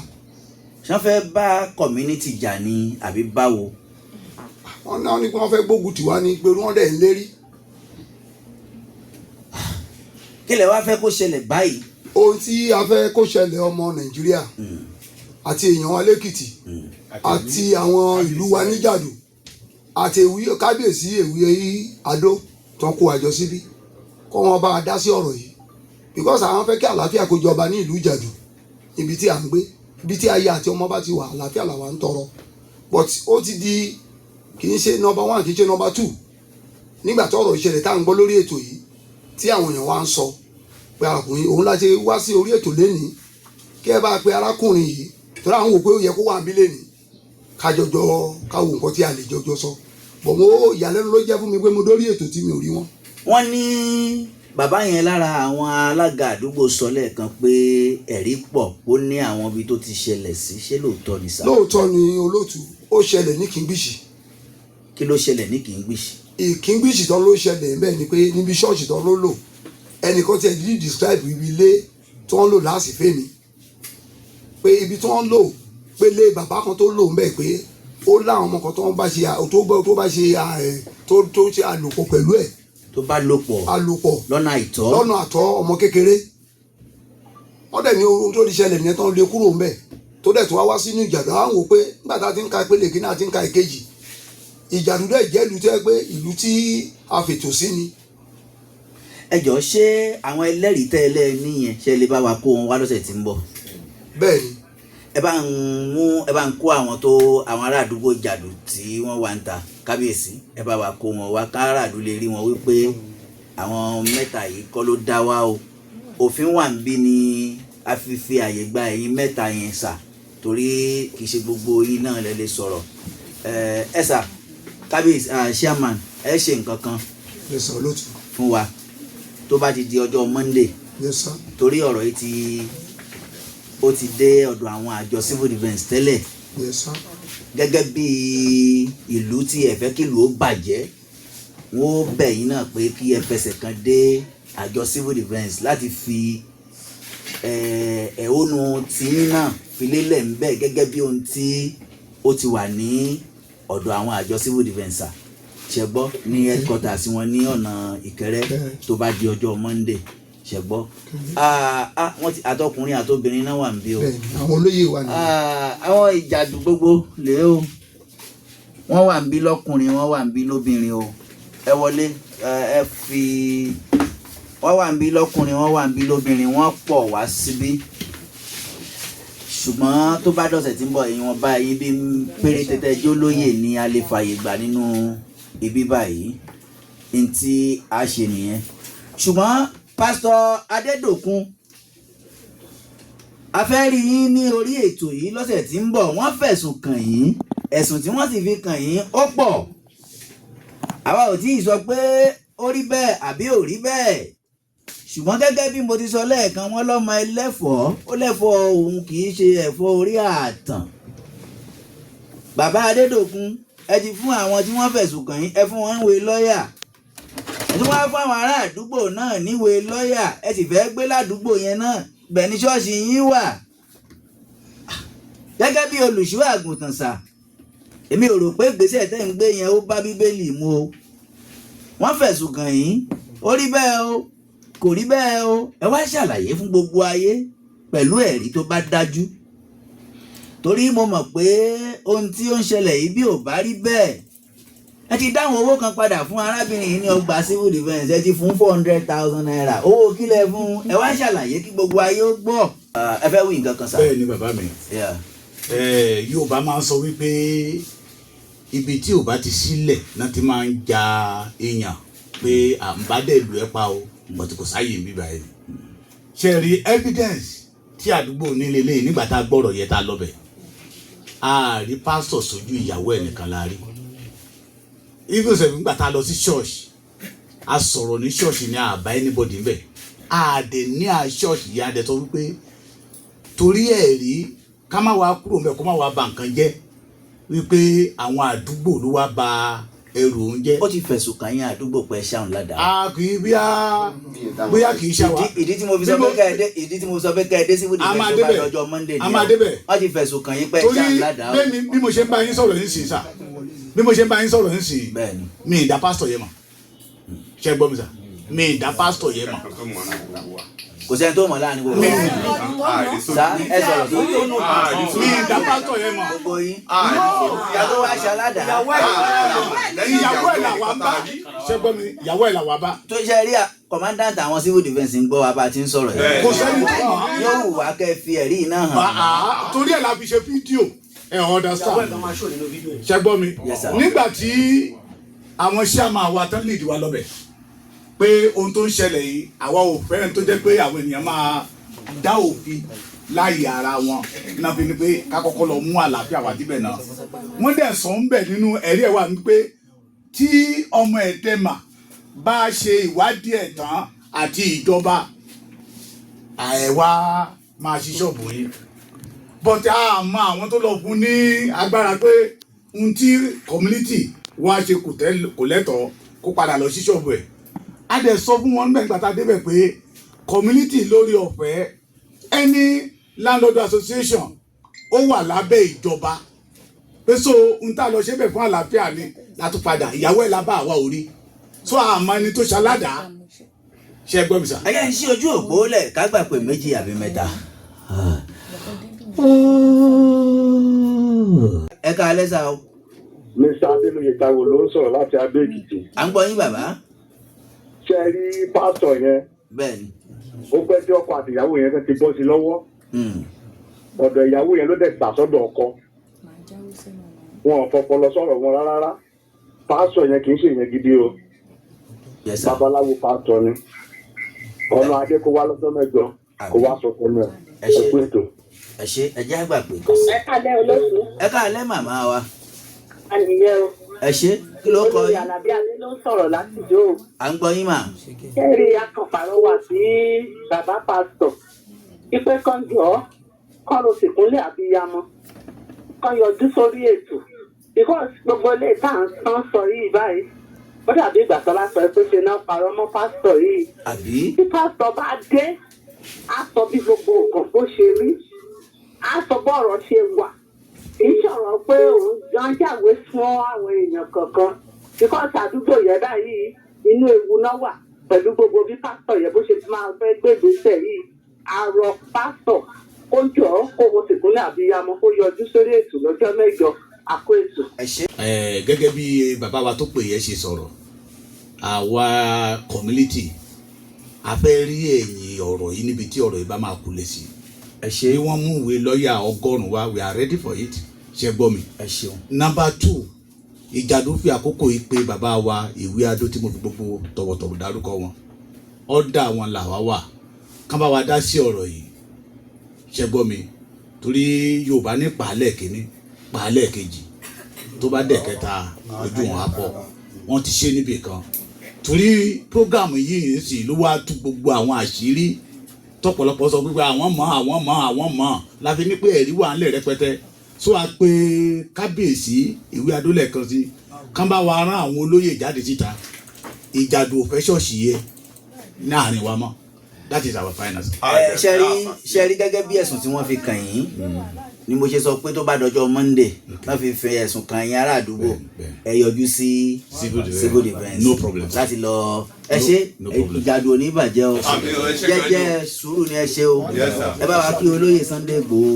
ṣé wọ́n fẹ́ bá community jà ní àbí báwo. wọ́n náà ní pé wọ́n fẹ́ gbógun tiwa ní pé wọ́n dẹ̀ ń lérí. kí lẹ wá fẹ́ kó ṣẹlẹ̀ báyìí. ohun tí a fẹ́ kó ṣẹlẹ̀ ọmọ Nàìjíríà àti èèyàn wa lẹ́kìtì àti àwọn ìlú wa níjàdù àti kábíyèsí èwe Adó tó kó àjọ síbí kó wọn bá a dá sí ọ̀rọ̀ yìí because àwọn fẹ́ kí àlàáfíà kó jọba ní ìlú Ìjàdù ibi tí à ń gbé ibi tí ayé àti ọmọ bá ti wà àlàáfíà làwa ń tọrọ but ó ti di kì í ṣe number 1 kì í ṣe number 2 nígbà tó ọ̀rọ̀ ìṣẹ̀lẹ̀ tá à ń gbọ́ lórí ètò yìí tí àwọn èèyàn wa ń sọ pé arákùnrin òun láti wá sí orí ètò lénìí kí ẹ bá pe arákùnrin yìí tó láwọn wò pé ó yẹ kó wà níbí lénìí kájọjọ káwọ nǹkan tí a lè jọjọ sọ bọ̀ mo ìyàlẹ́nu ló jẹ́ fún mi pé mo dórí ètò tí mi ò rí wọn. wọ́n ní bàbá yẹn lára àwọn alága àdúgbò sọ lẹ́ẹ̀kan pé ẹ̀rí pọ̀ ó ní àwọn ibi tó ti ṣẹlẹ̀ sí ṣé lóòótọ́ ni sá. lóòótọ́ ni olóòtú ó ṣẹlẹ̀ ní Kìngbìṣì. kí ló ṣẹlẹ̀ ní Kìngbìṣì. Kìngbìṣì tán ló ṣẹlẹ̀ bẹ́ẹ̀ ni pé níbi ṣọ́ọ̀ṣì tán ló lò ẹnìkan tí ẹ dídí describe ibi ilé tí wọ́n lò láàsìfẹ́ mi pé ibi tí wọ́n lò pé lé bàbá kan tó lò ń bẹ̀ pé ó láwọn ọmọ kan tó bá ṣe tó ṣe àlòpọ̀ pẹ̀lú ẹ̀. tó bá lòpọ̀ lọ́nà àìtọ́ ọmọ kékeré wọ́n dẹ̀ ní ohun tó ti ṣẹlẹ̀ nìyẹn tán lé kúrò ń bẹ̀ tó dẹ̀ tó wá sínú Ìjàdù àwọn wò pé nígbà tá a ti ń ka ìpele kìíní àti ń ka ìkejì Ìjàdù dẹ̀ jẹ́ ìlú tó yẹ pé ìlú tí a fètò sí ni. ẹ jọ̀ọ́ ṣé àwọn ẹlẹ́rìí tẹ́lẹ̀ níyẹn ṣe lè bá wa kó wọn wá lọ́sẹ̀ tí ń bọ̀. bẹ́ẹ̀ni. ẹ bá ń kó àwọn ará àdúgbò jàdù tí wọ́n wà ń ta kábíyèsí ẹ bá wa kó wọn wá káràdú lè rí wọn wípé àwọn mẹ́ta yìí kọ́ ló dá wa o òfin wà ń bí ni a fi fi àyè gba ẹ̀yin mẹ́ta yẹn sà torí kì í ṣe gbogbo yín náà lẹ lè sọ̀rọ̀ ẹ sà kábíyèsí chairman ẹ ṣe nǹkan kan fún wa tó bá ti di ọjọ́ Monday torí ọ̀rọ̀ yìí ó ti dé ọ̀dọ̀ àwọn àjọ civil defence tẹ́lẹ̀ gẹ́gẹ́ bí ìlú tí ẹ fẹ́ kí ìlú ó bàjẹ́ wọ́n bẹ̀ yín náà pé kí ẹ fẹsẹ̀ kan dé àjọ civil defence láti fi ẹ̀hónú tiyín náà fi lélẹ̀ ń bẹ̀ gẹ́gẹ́ bí ohun tí ó ti wà ní ọ̀dọ̀ àwọn àjọ civil defence ṣẹgbọ́ ní headquarters wọn ní ọ̀nà Ìkẹrẹ́ tó bá di ọjọ́ Monday ṣẹgbọ́ wọ́n ti àtọkùnrin àtobìnrin náà wà ń bí o àwọn olóyè wà ní. àwọn ìjàdù gbogbo lè o wọ́n wà ń bí lọ́kùnrin wọ́n wà ń bí lóbìnrin o ẹ wọlé ẹ fi wọ́n wà ń bí lọ́kùnrin wọ́n wà ń bí lóbìnrin wọ́n pọ̀ wá síbí ṣùgbọ́n tó bá dọ̀sẹ̀ tí ń bọ̀ èyí wọn báyìí bí péréte tẹ́jú olóyè ni a lè fààyè gbà nínú ibi báyìí ní tí a ṣe nìyẹn ṣùgbọ́n pásítọ̀ Adédòkun a fẹ́ rí yín ní orí ètò yìí lọ́sẹ̀ tí ń bọ̀ wọ́n fẹ̀sùn kàn yín ẹ̀sùn tí wọ́n sì fi kàn yín ó pọ̀ àwa ò tí ì sọ pé ó rí bẹ́ẹ̀ àbí ò rí bẹ́ẹ̀ ṣùgbọ́n gẹ́gẹ́ bí mo ti sọ lẹ́ẹ̀kan wọ́n lọ́mọ ẹlẹ́fọ̀ọ́ ó lẹ́fọ̀ọ́ òun kì í ṣe ẹ̀fọ́ orí ààtàn bàbá Adédòkun ẹ ti fún àwọn tí wọ́n fẹ̀sùn kàn yín ẹ fún wọn níwèé lọ́ọ̀yà ẹ tún wá fún àwọn ará àdúgbò náà níwèé lọ́ọ̀yà ẹ sì fẹ́ gbé ládùúgbò yẹn náà bẹ́ẹ̀ ni ṣọ́ọ̀ṣì yín wà gẹ́gẹ́ bí olùṣọ́ àgùntàn sà èmi ò rò pé gbèsè tẹ́ ń gbé yẹn ó bá Bíbélì mu o wọ́n fẹ̀sùn kàn yín ó rí bẹ́ẹ̀ o kò rí bẹ́ẹ̀ o ẹ wá ṣàlàyé fún gbogbo ayé pẹ̀lú ẹ̀rí tó bá dájú torí mo mọ̀ pé ohun tí ó ń ṣẹlẹ̀ yìí bí ò bá rí bẹ́ẹ̀ ẹ ti dáhùn owó kan padà fún arábìnrin yìí ní ọgbà civil defence ẹ ti fún 400,000 naira owó kílẹ̀ fún ẹ wá ṣàlàyé kí gbogbo ayé ó gbọ́ ẹ fẹ́ wí nǹkan kan sá. bẹ́ẹ̀ ni bàbá mi Yorùbá máa ń sọ wípé ibi tí ò bá ti sílẹ̀ náà ti máa ń ja èèyàn pé à ń bá dẹ̀ lù ẹ́ pa o bọ̀tí kò sáyè ń bíbá ẹ̀ ṣe rí evidence tí àdúgbò nílé lẹ́yìn nígbà tá a gbọ́rọ̀ yẹ tá a lọ́bẹ̀ a rí pásítọ̀ sójú ìyàwó ẹ̀ nìkan la rí even sef nígbà tá a lọ sí ṣọ́ọ̀ṣì a sọ̀rọ̀ ní ṣọ́ọ̀ṣì ní àbá anybody ńbẹ̀ a dẹ̀ ní a ṣọ́ọ̀ṣì yẹn a dẹ̀ sọ wípé torí ẹ̀ rí ká má wá kúrò ńbẹ̀ kó má wá ba nǹkan jẹ́ wípé àwọn àdúgbò ló wá ba ẹrù oúnjẹ. ó ti fẹ̀sùn kàn yín àdúgbò pé ṣáà ń ládàá. a kì í bóyá kì í ṣá wa. ìdí tí mo fi sọ pé ká ẹ dé síbùdó ìfẹ́ tó bá lọ́jọ́ Monday ni wọ́n ti fẹ̀sùn kàn yín pé ṣáà ń ládàá. torí bí mo ṣe ń bá yín sọ̀rọ̀ yín sìn sà bí mo ṣe ń bá yín sọ̀rọ̀ yín sìn mi ì dá pásítọ̀ yẹn mọ̀ ṣe gbọ́ mi sà mi ì dá pásítọ̀ yẹn mọ̀. kò sẹ́ni tó mọ̀ láàrin gbogbo sa ẹ sọ̀rọ̀ tó yóò nù mi ì dá pásítọ̀ yẹn mọ̀. gbogbo yín ìyàwó wa ṣe aládàá. ìyàwó ẹ̀ là wà bá ṣe gbọ́ mi ìyàwó ẹ̀ là wà bá. tó ṣe rí commandant àwọn civil defence ń gbọ́ wa bá ti ń sọ̀rọ̀ yẹn. kò sẹ́ni tó mọ̀. yóò wù wá kẹ́ fi ẹ̀rí náà hàn. torí ẹ̀ la fi ṣe fídíò ẹ̀ understand ṣe gbọ́ mi nígbà tí àwọn chairman wa tán lead wa lọ́bẹ̀ pé ohun tó ń ṣẹlẹ̀ yìí àwa ò fẹ́ràn tó jẹ́ pé àwọn ènìyàn máa dá òfin láàyè ara wọn náà fi ni pé ká kọ́kọ́ lọ mú àlàáfíà wá síbẹ̀ náà wọ́n dẹ̀ sọ ń bẹ̀ nínú ẹ̀rí ẹ̀ wà ní pé tí ọmọ Ẹ̀dẹ́mà bá ṣe ìwádìí ẹ̀ tán àti ìjọba àẹ̀wá máa ṣí ṣọ́ọ̀bù yìí bọ́tí àmọ́ àwọn tó lọ fún ní agbára pé ohun tí community wá ṣe kò lẹ́tọ̀ọ́ kó padà lọ sí ṣọ́ọ̀bù ẹ̀ a dẹ̀ sọ fún wọn nígbà tá a débẹ̀ pé community lórí ọ̀fẹ́ any landlord association ó wà lábẹ́ ìjọba pé so n tá lọ ṣe bẹ̀ fún àlàáfíà ni látún padà ìyàwó ẹ̀ lábá àwa ò rí so àmọ́ ẹni tó ṣaládàá ṣe gbọ́ mi sà. ẹyẹ ń ṣí ojú òpó lẹ̀ ká gbà pé 2 àbí 3. ẹ ká alẹ́ sá o. Mr. Adéloyè Táíwò ló ń sọ̀rọ̀ láti Adó Èkìtì. à ń gbọ́ yín bàbá. ṣe rí pásítọ̀ yẹn bẹ́ẹ̀ni. ó pẹ́ tí ọkọ àti ìyàwó yẹn kan ti bọ́ sí lọ́wọ́ ọ̀dọ̀ ìyàwó yẹn ló dẹ̀ gbà sọ́dọ̀ ọkọ wọn ò fọpọlọ sọ̀rọ̀ wọn rárá pásítọ̀ yẹn kì í ṣe yẹn gidi o babaláwo pásítọ̀ ni ọ̀nà adé kó wá lọ́jọ́ mẹ́jọ kó wá sọ fún mi ẹ kú ètò. ẹ ṣe ẹ jẹ́ àgbà pé. ẹ kálẹ́ olóṣù. ẹ kálẹ́ màmá wa. àníyẹ o. ẹ ṣe kí ló kọ olórí Àlàbí Adé ló ń sọ̀rọ̀ láti jó. à ń gbọ́ yín mà. kẹ́rì akànfàrọ̀ wà sí bàbá pásítọ̀ ìpè kan jọ kọ́ ló sì kúnlẹ̀ àbíyamọ kan yọjú sórí ètò because gbogbo ilé tá à ń tán sọ yìí báyìí ó dàbí ìgbà tó bá sọ pé ṣe náà parọ́ mọ́ pásítọ̀ yìí. àbí. tí pásítọ̀ bá dé á sọ bí gbogbo nǹkan bó ṣe rí á sọ bọ́ọ̀rọ̀ ṣe wà kì í ṣọ̀rọ̀ pé òun gan jáwé fún àwọn èèyàn kankan because àdúgbò yẹn báyìí inú ewu náà wà pẹ̀lú gbogbo bí pásítọ̀ yẹn bó ṣe máa fẹ́ gbégbèsè yìí àrò pásítọ̀ kó jọ kó o sì kúnlẹ̀ àbíyamọ kó yọjú sórí ètò lọ́jọ́ mẹ́jọ àkó ètò. gẹ́gẹ́ bí bàbá wa tó pè yẹn ṣe sọ̀rọ̀ àwa community a fẹ́ rí ẹ̀yìn ọ̀rọ̀ yìí níbi tí ọ̀rọ̀ yìí bá máa kulẹ̀ sí. ẹ ṣe wọ́n mú ìwé lọ́ọ̀yà 100 wa we are ready for it ṣe gbọ́ mi. ẹ ṣeun. number 2 ìjàdù fi àkókò yìí pé bàbá wa ìwé adó tí mo fi gbogbo tọ̀wọ̀tọ̀wọ̀ dárúkọ wọn ọ̀dà wọn làwa wà kán bá wa dá sí ọ̀rọ̀ yìí ṣe gbọ́ mi torí Yorùbá ní pàálẹ̀ kínní pàálẹ̀ kejì tó bá dẹ̀ kẹta ojú wọn á bọ̀ wọ́n ti ṣe níbì kan torí prógámù yìí sì ló wá tú gbogbo àwọn àṣírí tọ́pọ̀lọpọ̀ sọ pé àwọn mọ̀ láfi ní pé ẹ̀rí wà ńlẹ̀ rẹpẹtẹ so a pé kábíyèsí ìwé adólẹ̀ kan sí kán bá wa rán àwọn olóyè jáde síta ìjàdù òfẹ́ ṣọ́ọ̀ṣì yẹ láàrin wa mọ́ that is our finance. ṣe rí gẹ́gẹ́ bí ẹ̀sùn tí wọ́n fi kàn yín ni mo ṣe sọ pé tó bá dọjọ́ Monday wọ́n fi fẹ́ ẹ̀sùn kàn yín ará àdúgbò ẹ yọjú sí civil defence no problem láti lọ ẹ ṣe ìjàdù oníbàjẹ́ o jẹ́jẹ́ sùúrù ni ẹ ṣe o ẹ bá wa kí olóyè Sunday Igboho.